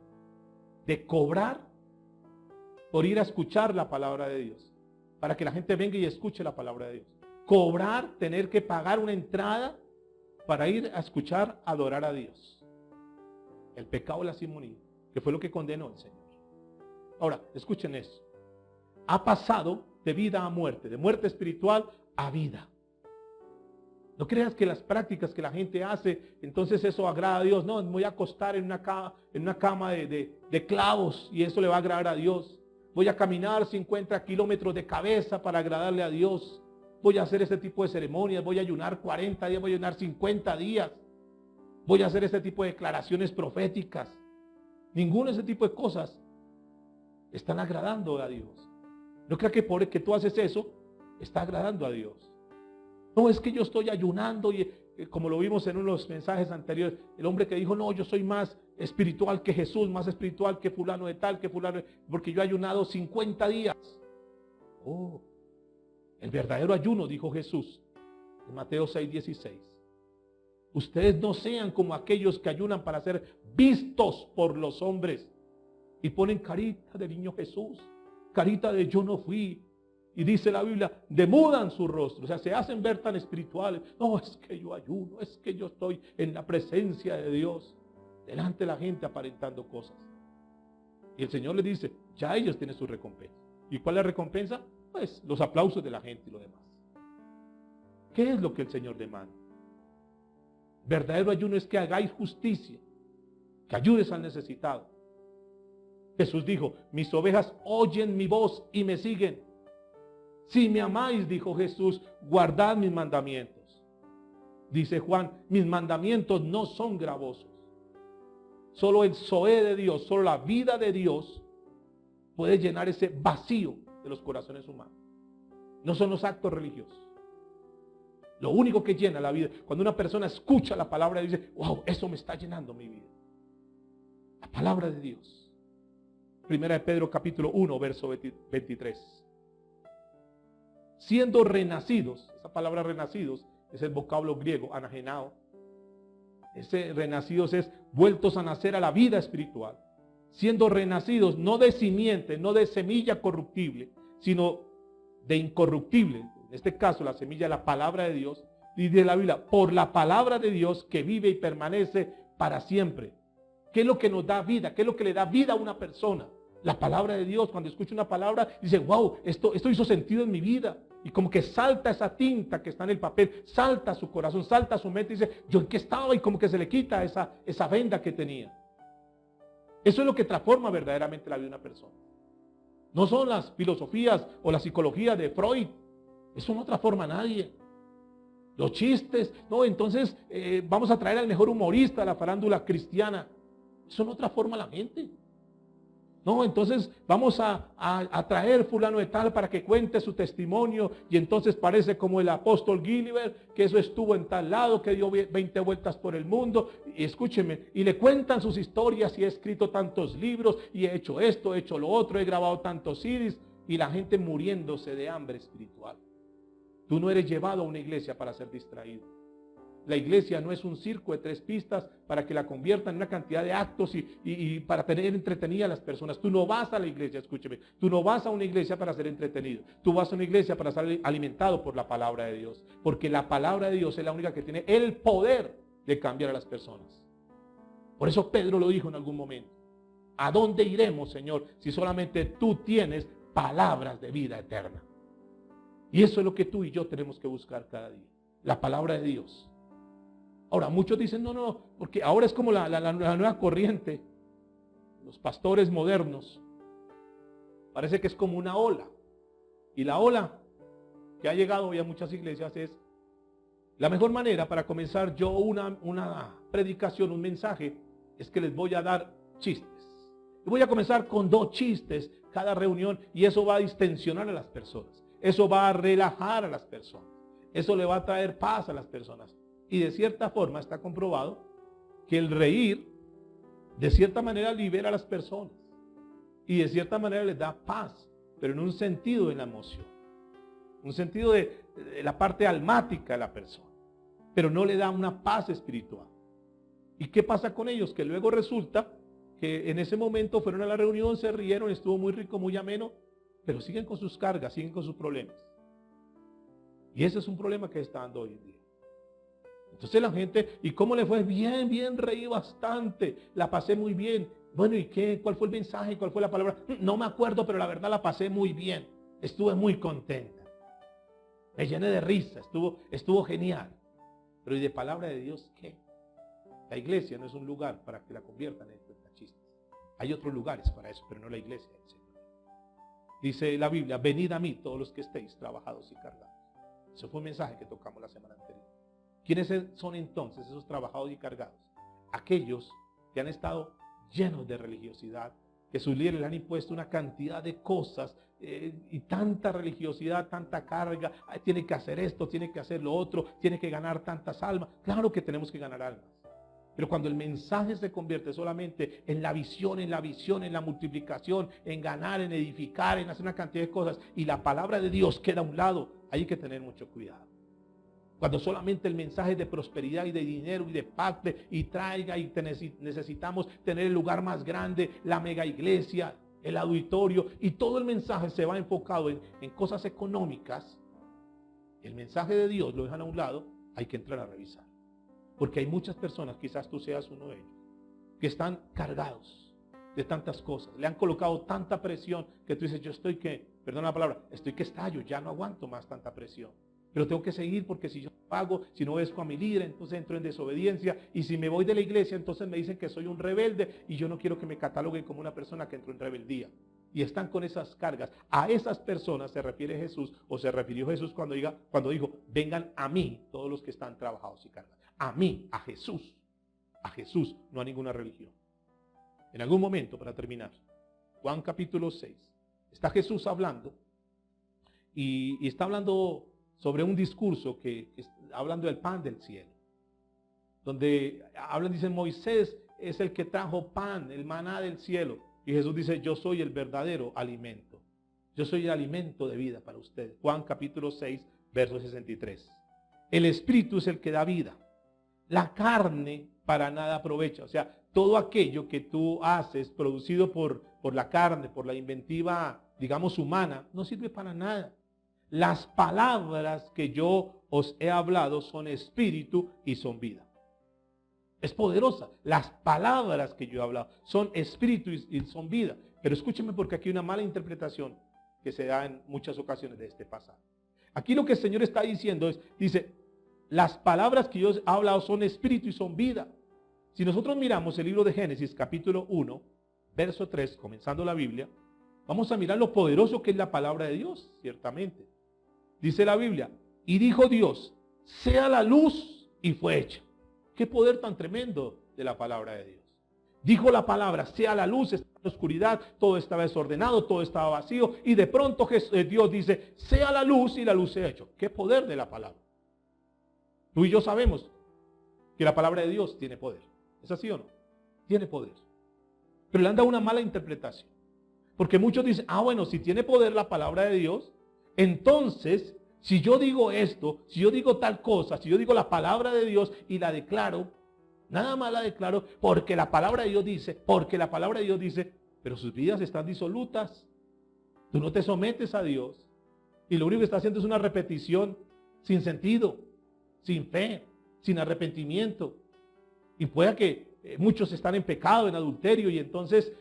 S1: De cobrar por ir a escuchar la palabra de Dios. Para que la gente venga y escuche la palabra de Dios. Cobrar, tener que pagar una entrada para ir a escuchar, adorar a Dios. El pecado de la simonía, que fue lo que condenó el Señor. Ahora, escuchen eso. Ha pasado de vida a muerte, de muerte espiritual a vida. No creas que las prácticas que la gente hace, entonces eso agrada a Dios. No, me voy a acostar en una cama de clavos y eso le va a agradar a Dios. Voy a caminar 50 kilómetros de cabeza para agradarle a Dios. Voy a hacer ese tipo de ceremonias, voy a ayunar 40 días, voy a ayunar 50 días. Voy a hacer ese tipo de declaraciones proféticas. Ninguno de ese tipo de cosas están agradando a Dios. No creas que por que tú haces eso, está agradando a Dios. No, es que yo estoy ayunando y como lo vimos en unos mensajes anteriores, el hombre que dijo, no, yo soy más espiritual que Jesús, más espiritual que fulano de tal, que fulano de, porque yo he ayunado 50 días. Oh, el verdadero ayuno, dijo Jesús en Mateo 6:16. Ustedes no sean como aquellos que ayunan para ser vistos por los hombres y ponen carita de niño Jesús, carita de yo no fui. Y dice la Biblia, demudan su rostro, o sea, se hacen ver tan espirituales. No, es que yo ayuno, es que yo estoy en la presencia de Dios, delante de la gente aparentando cosas. Y el Señor le dice, ya ellos tienen su recompensa. ¿Y cuál es la recompensa? Pues los aplausos de la gente y lo demás. ¿Qué es lo que el Señor demanda? Verdadero ayuno es que hagáis justicia, que ayudes al necesitado. Jesús dijo, mis ovejas oyen mi voz y me siguen. Si me amáis, dijo Jesús, guardad mis mandamientos. Dice Juan, mis mandamientos no son gravosos. Solo el Zoé de Dios, solo la vida de Dios puede llenar ese vacío de los corazones humanos. No son los actos religiosos. Lo único que llena la vida, cuando una persona escucha la palabra y dice, wow, eso me está llenando mi vida. La palabra de Dios. Primera de Pedro capítulo 1, verso 23. Siendo renacidos, esa palabra renacidos es el vocablo griego, anagenao. Ese renacidos es vueltos a nacer a la vida espiritual. Siendo renacidos no de simiente, no de semilla corruptible, sino de incorruptible. En este caso la semilla es la palabra de Dios. Y de la Biblia, por la palabra de Dios que vive y permanece para siempre. ¿Qué es lo que nos da vida? ¿Qué es lo que le da vida a una persona? La palabra de Dios. Cuando escucha una palabra, dice, wow, esto hizo sentido en mi vida. Y como que salta esa tinta que está en el papel, salta a su corazón, salta a su mente y dice, ¿yo en qué estaba? Y como que se le quita esa venda que tenía. Eso es lo que transforma verdaderamente la vida de una persona. No son las filosofías o la psicología de Freud. Eso no transforma a nadie. Los chistes, no, entonces vamos a traer al mejor humorista de la farándula cristiana. Eso no transforma a la gente. No, entonces vamos a traer fulano de tal para que cuente su testimonio y entonces parece como el apóstol Gilbert, que eso estuvo en tal lado, que dio 20 vueltas por el mundo. Y escúcheme, y le cuentan sus historias y he escrito tantos libros y he hecho esto, he hecho lo otro, he grabado tantos CDs y la gente muriéndose de hambre espiritual. Tú no eres llevado a una iglesia para ser distraído. La iglesia no es un circo de 3 pistas para que la conviertan en una cantidad de actos y para tener entretenidas a las personas. Tú no vas a la iglesia, escúcheme. Tú no vas a una iglesia para ser entretenido. Tú vas a una iglesia para ser alimentado por la palabra de Dios. Porque la palabra de Dios es la única que tiene el poder de cambiar a las personas. Por eso Pedro lo dijo en algún momento. ¿A dónde iremos, Señor, si solamente tú tienes palabras de vida eterna? Y eso es lo que tú y yo tenemos que buscar cada día. La palabra de Dios. Ahora, muchos dicen, no, porque ahora es como la nueva corriente. Los pastores modernos. Parece que es como una ola. Y la ola que ha llegado hoy a muchas iglesias es la mejor manera para comenzar yo una predicación, un mensaje, es que les voy a dar chistes. Y voy a comenzar con 2 chistes cada reunión y eso va a distensionar a las personas. Eso va a relajar a las personas. Eso le va a traer paz a las personas. Y de cierta forma está comprobado que el reír de cierta manera libera a las personas. Y de cierta manera les da paz, pero en un sentido de la emoción. un sentido de la parte almática de la persona, pero no le da una paz espiritual. ¿Y qué pasa con ellos? Que luego resulta que en ese momento fueron a la reunión, se rieron, estuvo muy rico, muy ameno, pero siguen con sus cargas, siguen con sus problemas. Y ese es un problema que está dando hoy en día. Entonces la gente, ¿y cómo le fue? Bien, bien, reí bastante, la pasé muy bien. Bueno, ¿y qué? ¿Cuál fue el mensaje? ¿Cuál fue la palabra? No me acuerdo, pero la verdad la pasé muy bien. Estuve muy contenta. Me llené de risa, estuvo genial. Pero ¿y de palabra de Dios qué? La iglesia no es un lugar para que la conviertan en cuentachistas. Hay otros lugares para eso, pero no la iglesia del Señor. Dice la Biblia, venid a mí todos los que estéis trabajados y cargados. Eso fue un mensaje que tocamos la semana anterior. ¿Quiénes son entonces esos trabajados y cargados? Aquellos que han estado llenos de religiosidad, que sus líderes le han impuesto una cantidad de cosas y tanta religiosidad, tanta carga. Tiene que hacer esto, tiene que hacer lo otro, tiene que ganar tantas almas. Claro que tenemos que ganar almas. Pero cuando el mensaje se convierte solamente en la visión, en la multiplicación, en ganar, en edificar, en hacer una cantidad de cosas, y la palabra de Dios queda a un lado, hay que tener mucho cuidado. Cuando solamente el mensaje es de prosperidad y de dinero y de pacto y traiga y necesitamos tener el lugar más grande, la mega iglesia, el auditorio, y todo el mensaje se va enfocado en cosas económicas, el mensaje de Dios lo dejan a un lado, hay que entrar a revisar. Porque hay muchas personas, quizás tú seas uno de ellos, que están cargados de tantas cosas. Le han colocado tanta presión que tú dices, yo estoy que, perdona la palabra, estoy que estallo, ya no aguanto más tanta presión. Pero tengo que seguir porque si yo pago, si no obedezco a mi líder, entonces entro en desobediencia. Y si me voy de la iglesia, entonces me dicen que soy un rebelde y yo no quiero que me cataloguen como una persona que entró en rebeldía. Y están con esas cargas. A esas personas se refiere Jesús, o se refirió Jesús cuando dijo, vengan a mí todos los que están trabajados y cargados. A mí, a Jesús, no a ninguna religión. En algún momento, para terminar, Juan capítulo 6, está Jesús hablando y está hablando sobre un discurso que hablando del pan del cielo, donde hablan, dicen, Moisés es el que trajo pan, el maná del cielo, y Jesús dice, yo soy el verdadero alimento, yo soy el alimento de vida para ustedes. Juan capítulo 6, verso 63. El espíritu es el que da vida, la carne para nada aprovecha. O sea, todo aquello que tú haces producido por la carne, por la inventiva, digamos, humana, no sirve para nada. Las palabras que yo os he hablado son espíritu y son vida. Es poderosa. Las palabras que yo he hablado son espíritu y son vida. Pero escúcheme, porque aquí hay una mala interpretación que se da en muchas ocasiones de este pasaje. Aquí lo que el Señor está diciendo dice, las palabras que yo he hablado son espíritu y son vida. Si nosotros miramos el libro de Génesis, capítulo 1, verso 3, comenzando la Biblia, vamos a mirar lo poderoso que es la palabra de Dios, ciertamente. Dice la Biblia, y dijo Dios, sea la luz, y fue hecha. Qué poder tan tremendo de la palabra de Dios. Dijo la palabra, sea la luz, estaba en la oscuridad, todo estaba desordenado, todo estaba vacío, y de pronto Dios dice, sea la luz, y la luz se ha hecho. Qué poder de la palabra. Tú y yo sabemos que la palabra de Dios tiene poder. ¿Es así o no? Tiene poder. Pero le han dado una mala interpretación. Porque muchos dicen, bueno, si tiene poder la palabra de Dios, entonces, si yo digo esto, si yo digo tal cosa, si yo digo la palabra de Dios y la declaro, nada más la declaro porque la palabra de Dios dice, pero sus vidas están disolutas. Tú no te sometes a Dios. Y lo único que está haciendo es una repetición sin sentido, sin fe, sin arrepentimiento. Y pueda que muchos están en pecado, en adulterio, y entonces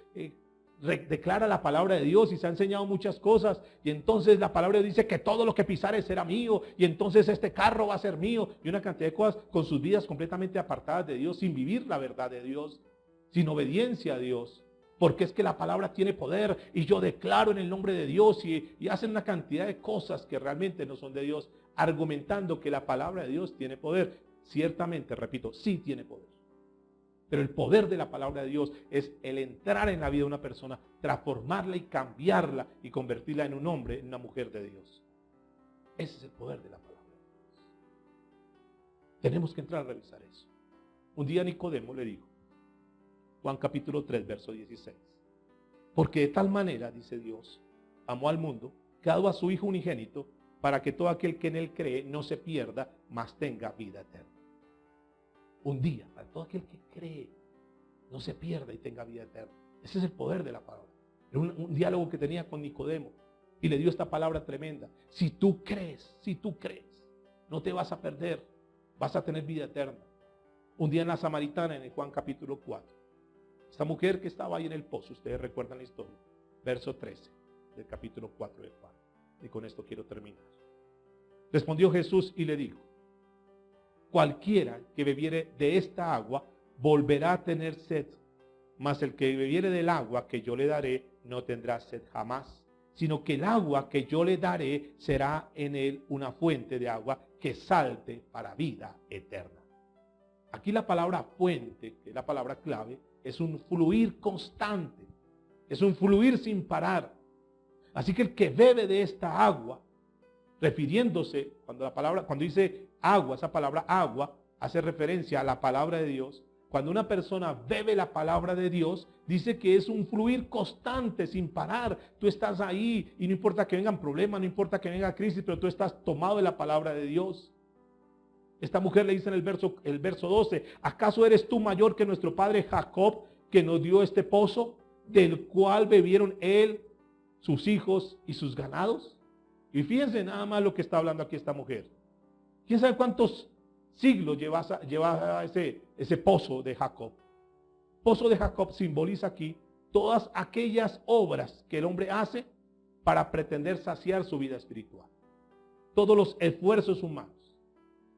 S1: declara la palabra de Dios y se ha enseñado muchas cosas, y entonces la palabra dice que todo lo que pisares será mío, y entonces este carro va a ser mío, y una cantidad de cosas con sus vidas completamente apartadas de Dios, sin vivir la verdad de Dios, sin obediencia a Dios, porque es que la palabra tiene poder, y yo declaro en el nombre de Dios, y hacen una cantidad de cosas que realmente no son de Dios, argumentando que la palabra de Dios tiene poder. Ciertamente, repito, sí tiene poder. Pero el poder de la palabra de Dios es el entrar en la vida de una persona, transformarla y cambiarla y convertirla en un hombre, en una mujer de Dios. Ese es el poder de la palabra de Dios. Tenemos que entrar a revisar eso. Un día Nicodemo le dijo, Juan capítulo 3, verso 16, porque de tal manera, dice Dios, amó al mundo, que ha dado a su Hijo unigénito, para que todo aquel que en él cree no se pierda, mas tenga vida eterna. Un día, para todo aquel que cree, no se pierda y tenga vida eterna. Ese es el poder de la palabra. Era un diálogo que tenía con Nicodemo y le dio esta palabra tremenda. Si tú crees, no te vas a perder, vas a tener vida eterna. Un día en la Samaritana, en el Juan capítulo 4, esta mujer que estaba ahí en el pozo, ustedes recuerdan la historia, verso 13 del capítulo 4 de Juan. Y con esto quiero terminar. Respondió Jesús y le dijo: cualquiera que bebiere de esta agua volverá a tener sed, mas el que bebiere del agua que yo le daré no tendrá sed jamás, sino que el agua que yo le daré será en él una fuente de agua que salte para vida eterna. Aquí la palabra fuente, que es la palabra clave, es un fluir constante, es un fluir sin parar. Así que el que bebe de esta agua, refiriéndose, cuando dice agua, esa palabra agua hace referencia a la palabra de Dios. Cuando una persona bebe la palabra de Dios, dice que es un fluir constante, sin parar. Tú estás ahí y no importa que vengan problemas, no importa que venga crisis, pero tú estás tomado de la palabra de Dios. Esta mujer le dice en el verso 12, ¿acaso eres tú mayor que nuestro padre Jacob, que nos dio este pozo, del cual bebieron él, sus hijos y sus ganados? Y fíjense nada más lo que está hablando aquí esta mujer. ¿Quién sabe cuántos siglos lleva ese pozo de Jacob? Pozo de Jacob simboliza aquí todas aquellas obras que el hombre hace para pretender saciar su vida espiritual. Todos los esfuerzos humanos.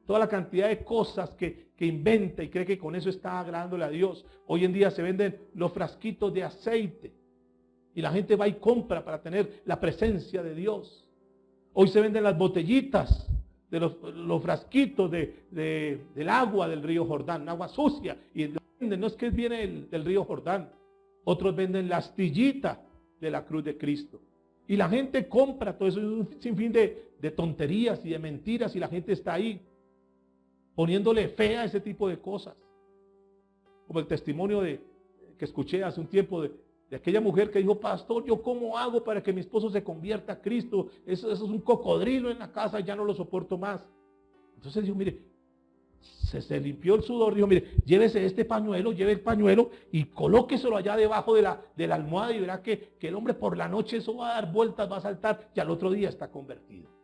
S1: Toda la cantidad de cosas que inventa y cree que con eso está agradándole a Dios. Hoy en día se venden los frasquitos de aceite. Y la gente va y compra para tener la presencia de Dios. Hoy se venden las botellitas de los frasquitos del agua del río Jordán, agua sucia. Y no es que viene del río Jordán. Otros venden la astillita de la cruz de Cristo. Y la gente compra todo eso, un sinfín de tonterías y de mentiras, y la gente está ahí poniéndole fe a ese tipo de cosas. Como el testimonio que escuché hace un tiempo de aquella mujer que dijo: pastor, ¿yo cómo hago para que mi esposo se convierta a Cristo? Eso es un cocodrilo en la casa, ya no lo soporto más. Entonces dijo: mire, se limpió el sudor, dijo: mire, llévese este pañuelo, lleve el pañuelo y colóqueselo allá debajo de la almohada, y verá que el hombre por la noche eso va a dar vueltas, va a saltar, y al otro día está convertido.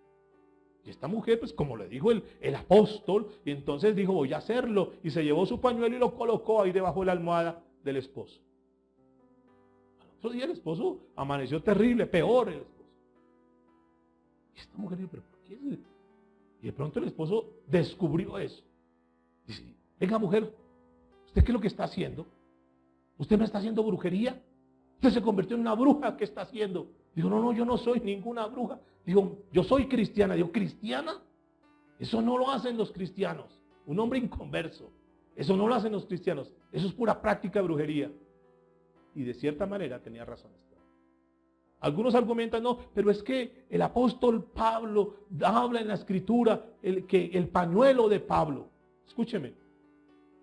S1: Y esta mujer, pues como le dijo el apóstol, y entonces dijo: voy a hacerlo, y se llevó su pañuelo y lo colocó ahí debajo de la almohada del esposo. Al otro día el esposo amaneció terrible, peor el esposo. Y esta mujer dijo: pero ¿por qué? Y de pronto el esposo descubrió eso. Dice: venga, mujer, ¿usted qué es lo que está haciendo? ¿Usted no está haciendo brujería? Usted se convirtió en una bruja. ¿Qué está haciendo? Digo: no, yo no soy ninguna bruja. Digo: yo soy cristiana. Digo: ¿cristiana? Eso no lo hacen los cristianos. Un hombre inconverso. Eso no lo hacen los cristianos. Eso es pura práctica de brujería. Y de cierta manera tenía razón. Algunos argumentan: no, pero es que el apóstol Pablo habla en la escritura que el pañuelo de Pablo. Escúcheme.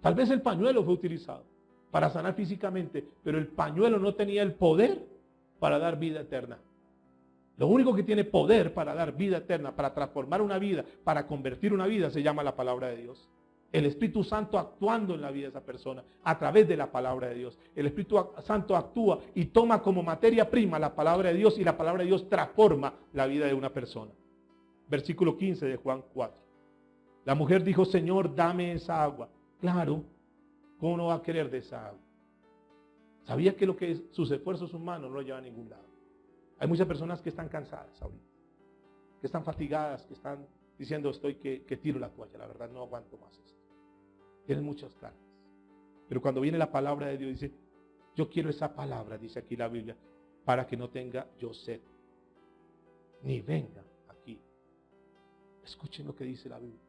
S1: Tal vez el pañuelo fue utilizado para sanar físicamente, pero el pañuelo no tenía el poder para dar vida eterna. Lo único que tiene poder para dar vida eterna, para transformar una vida, para convertir una vida, se llama la palabra de Dios. El Espíritu Santo actuando en la vida de esa persona a través de la palabra de Dios. El Espíritu Santo actúa y toma como materia prima la palabra de Dios, y la palabra de Dios transforma la vida de una persona. Versículo 15 de Juan 4. La mujer dijo: Señor, dame esa agua. Claro, ¿cómo no va a querer de esa agua? Sabía que sus esfuerzos humanos no lo llevan a ningún lado. Hay muchas personas que están cansadas ahorita, que están fatigadas, que están diciendo: estoy que tiro la toalla, la verdad no aguanto más esto. Tienen muchas cargas. Pero cuando viene la palabra de Dios, dice: yo quiero esa palabra, dice aquí la Biblia, para que no tenga yo sed, ni venga aquí. Escuchen lo que dice la Biblia.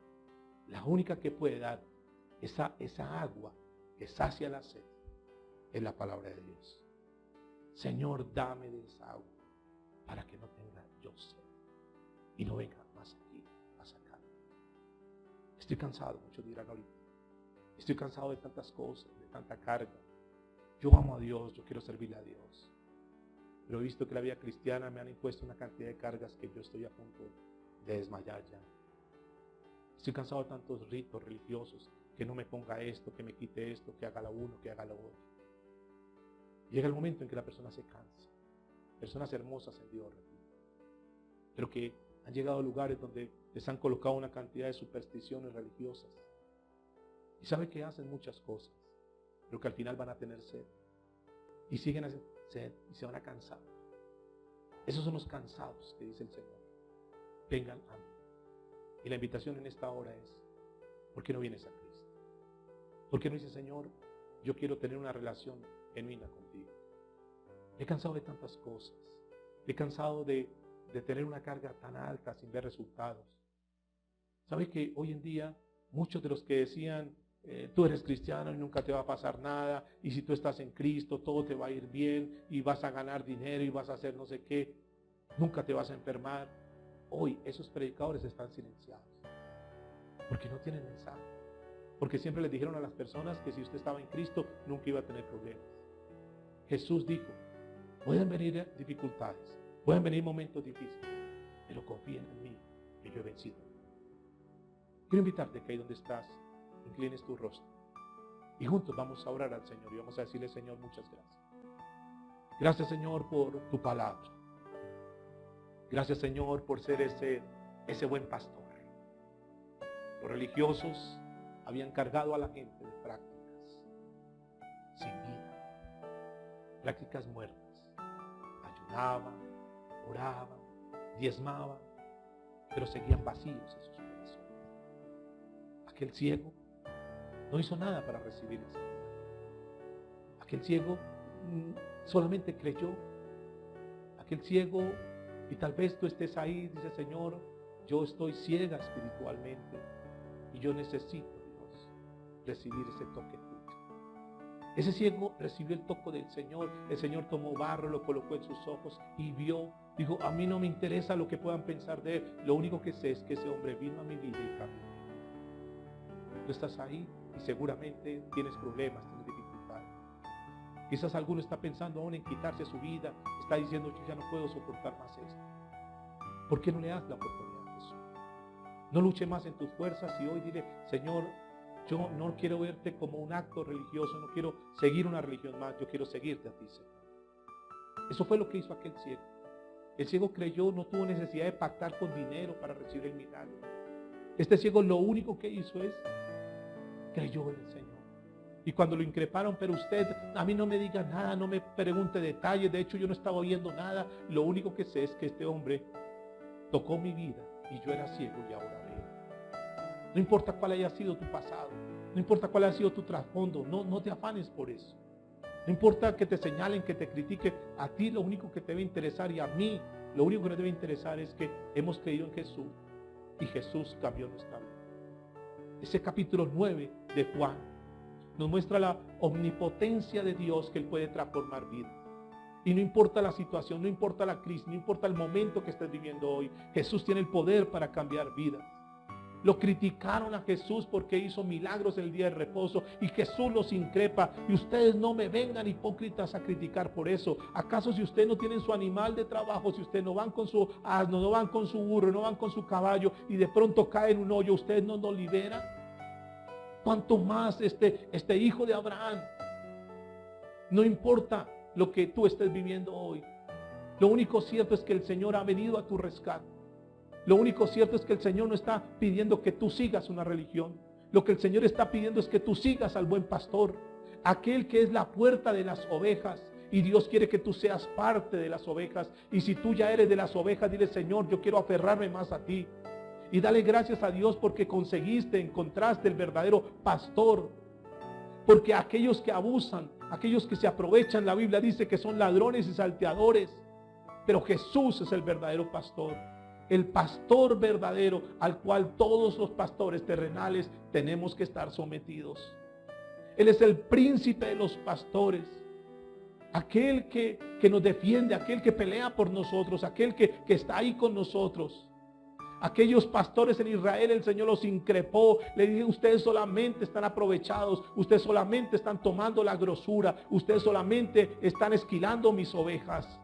S1: La única que puede dar esa agua que sacia la sed es la palabra de Dios. Señor, dame de esa agua para que no tenga yo sed y no venga más aquí a sacar. Estoy cansado, muchos dirán ahorita. Estoy cansado de tantas cosas, de tanta carga. Yo amo a Dios, yo quiero servirle a Dios. Pero he visto que la vida cristiana me han impuesto una cantidad de cargas que yo estoy a punto de desmayar ya. Estoy cansado de tantos ritos religiosos, que no me ponga esto, que me quite esto, que haga lo uno, que haga lo otro. Llega el momento en que la persona se cansa. Personas hermosas en Dios, pero que han llegado a lugares donde les han colocado una cantidad de supersticiones religiosas. Y sabe que hacen muchas cosas, pero que al final van a tener sed. Y siguen haciendo sed y se van a cansar. Esos son los cansados que dice el Señor. Vengan a mí. Y la invitación en esta hora es, ¿por qué no vienes a Cristo? ¿Por qué no dices, Señor, yo quiero tener una relación genuina contigo? Me he cansado de tantas cosas. Me he cansado de tener una carga tan alta sin ver resultados. ¿Sabe que hoy en día muchos de los que decían, tú eres cristiano y nunca te va a pasar nada, y si tú estás en Cristo todo te va a ir bien y vas a ganar dinero y vas a hacer no sé qué, nunca te vas a enfermar? Hoy esos predicadores están silenciados porque no tienen mensaje, porque siempre les dijeron a las personas que si usted estaba en Cristo nunca iba a tener problemas. Jesús dijo, pueden venir dificultades, pueden venir momentos difíciles, pero confíen en mí, que yo he vencido. Quiero invitarte que ahí donde estás, inclines tu rostro y juntos vamos a orar al Señor y vamos a decirle, Señor, muchas gracias. Gracias, Señor, por tu palabra. Gracias, Señor, por ser ese buen pastor. Los religiosos habían cargado a la gente de prácticas sin vida, prácticas muertas. Ayunaban, oraban, diezmaban, pero seguían vacíos esos corazones. Aquel ciego no hizo nada para recibir la sanidad. Aquel ciego solamente creyó. Aquel ciego, y tal vez tú estés ahí, dice, Señor, yo estoy ciega espiritualmente y yo necesito, Dios, recibir ese toque tuyo. Ese ciego recibió el toque del Señor. El Señor tomó barro, lo colocó en sus ojos y vio. Dijo, a mí no me interesa lo que puedan pensar de él. Lo único que sé es que ese hombre vino a mi vida y cambió. Tú estás ahí y seguramente tienes problemas, tienes dificultades. Quizás alguno está pensando aún en quitarse su vida. Está diciendo, yo ya no puedo soportar más esto. ¿Por qué no le das la oportunidad a Jesús? No luche más en tus fuerzas y hoy dile, Señor, yo no quiero verte como un acto religioso, no quiero seguir una religión más, yo quiero seguirte a ti, Señor. Eso fue lo que hizo aquel ciego. El ciego creyó, no tuvo necesidad de pactar con dinero para recibir el milagro. Este ciego lo único que hizo es creyó en el Señor. Y cuando lo increparon, pero usted a mí no me diga nada, no me pregunte detalles, de hecho yo no estaba oyendo nada, lo único que sé es que este hombre tocó mi vida y yo era ciego y ahora veo. No importa cuál haya sido tu pasado, no importa cuál haya sido tu trasfondo, no te afanes por eso. No importa que te señalen, que te critiquen, a ti lo único que te debe interesar y a mí lo único que nos debe interesar es que hemos creído en Jesús y Jesús cambió nuestra vida. Ese capítulo 9 de Juan nos muestra la omnipotencia de Dios, que Él puede transformar vidas. Y no importa la situación, no importa la crisis, no importa el momento que estés viviendo hoy, Jesús tiene el poder para cambiar vidas. Lo criticaron a Jesús porque hizo milagros el día de reposo y Jesús los increpa. Y ustedes no me vengan hipócritas a criticar por eso. ¿Acaso si ustedes no tienen su animal de trabajo, si ustedes no van con su asno, no van con su burro, no van con su caballo y de pronto cae en un hoyo, ustedes no nos liberan? ¿Cuánto más este hijo de Abraham? No importa lo que tú estés viviendo hoy. Lo único cierto es que el Señor ha venido a tu rescate. Lo único cierto es que el Señor no está pidiendo que tú sigas una religión. Lo que el Señor está pidiendo es que tú sigas al buen pastor, aquel que es la puerta de las ovejas. Y Dios quiere que tú seas parte de las ovejas. Y si tú ya eres de las ovejas, dile, Señor, yo quiero aferrarme más a ti. Y dale gracias a Dios porque encontraste el verdadero pastor. Porque aquellos que abusan, aquellos que se aprovechan, la Biblia dice que son ladrones y salteadores. Pero Jesús es el verdadero pastor. El pastor verdadero al cual todos los pastores terrenales tenemos que estar sometidos. Él es el príncipe de los pastores. Aquel que nos defiende, aquel que pelea por nosotros, aquel que está ahí con nosotros. Aquellos pastores en Israel, el Señor los increpó. Le dijo, ustedes solamente están aprovechados. Ustedes solamente están tomando la grosura. Ustedes solamente están esquilando mis ovejas.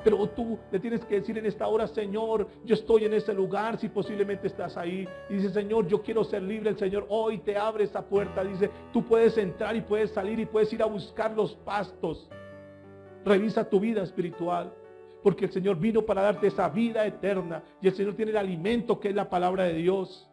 S1: Pero tú le tienes que decir en esta hora: Señor, yo estoy en ese lugar. Si posiblemente estás ahí y dices: Señor, yo quiero ser libre. El Señor hoy te abre esa puerta. Dice: tú puedes entrar y puedes salir y puedes ir a buscar los pastos. Revisa tu vida espiritual, porque el Señor vino para darte esa vida eterna. Y el Señor tiene el alimento que es la palabra de Dios.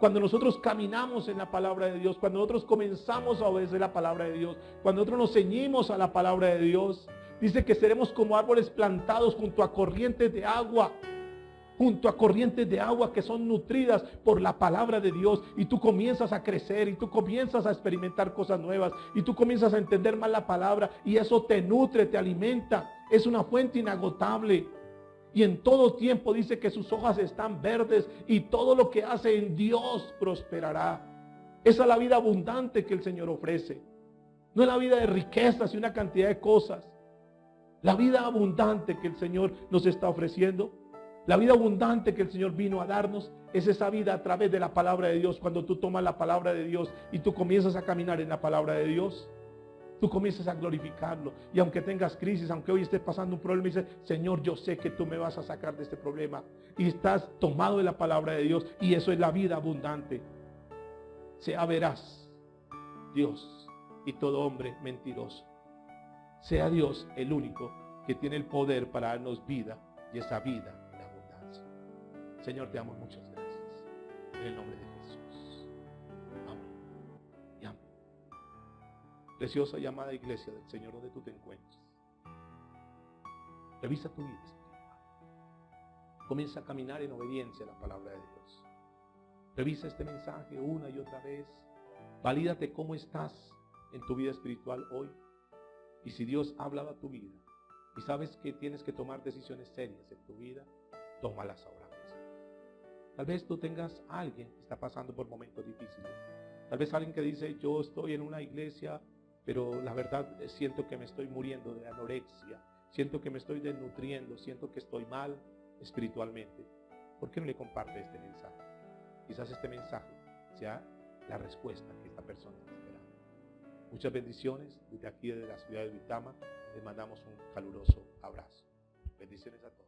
S1: Cuando nosotros caminamos en la palabra de Dios, cuando nosotros comenzamos a obedecer la palabra de Dios, cuando nosotros nos ceñimos a la palabra de Dios, dice que seremos como árboles plantados junto a corrientes de agua. Junto a corrientes de agua que son nutridas por la palabra de Dios. Y tú comienzas a crecer, y tú comienzas a experimentar cosas nuevas, y tú comienzas a entender más la palabra, y eso te nutre, te alimenta. Es una fuente inagotable. Y en todo tiempo dice que sus hojas están verdes, y todo lo que hace en Dios prosperará. Esa es la vida abundante que el Señor ofrece. No es la vida de riquezas y una cantidad de cosas. La vida abundante que el Señor nos está ofreciendo, la vida abundante que el Señor vino a darnos, es esa vida a través de la palabra de Dios. Cuando tú tomas la palabra de Dios y tú comienzas a caminar en la palabra de Dios, tú comienzas a glorificarlo. Y aunque tengas crisis, aunque hoy estés pasando un problema, dices: Señor, yo sé que tú me vas a sacar de este problema. Y estás tomado de la palabra de Dios, y eso es la vida abundante. Sea veraz Dios y todo hombre mentiroso. Sea Dios el único que tiene el poder para darnos vida, y esa vida en abundancia. Señor, te damos muchas gracias. En el nombre de Jesús. Amén y amén. Preciosa y amada iglesia del Señor, donde tú te encuentres, revisa tu vida espiritual. Comienza a caminar en obediencia a la palabra de Dios. Revisa este mensaje una y otra vez. Valídate cómo estás en tu vida espiritual hoy. Y si Dios ha hablado a tu vida y sabes que tienes que tomar decisiones serias en tu vida, tómalas ahora mismo. Tal vez tú tengas a alguien que está pasando por momentos difíciles. Tal vez alguien que dice: yo estoy en una iglesia, pero la verdad siento que me estoy muriendo de anorexia, siento que me estoy desnutriendo, siento que estoy mal espiritualmente. ¿Por qué no le comparte este mensaje? Quizás este mensaje sea la respuesta que esta persona está esperando. Muchas bendiciones desde aquí, desde la ciudad de Duitama. Les mandamos un caluroso abrazo. Bendiciones a todos.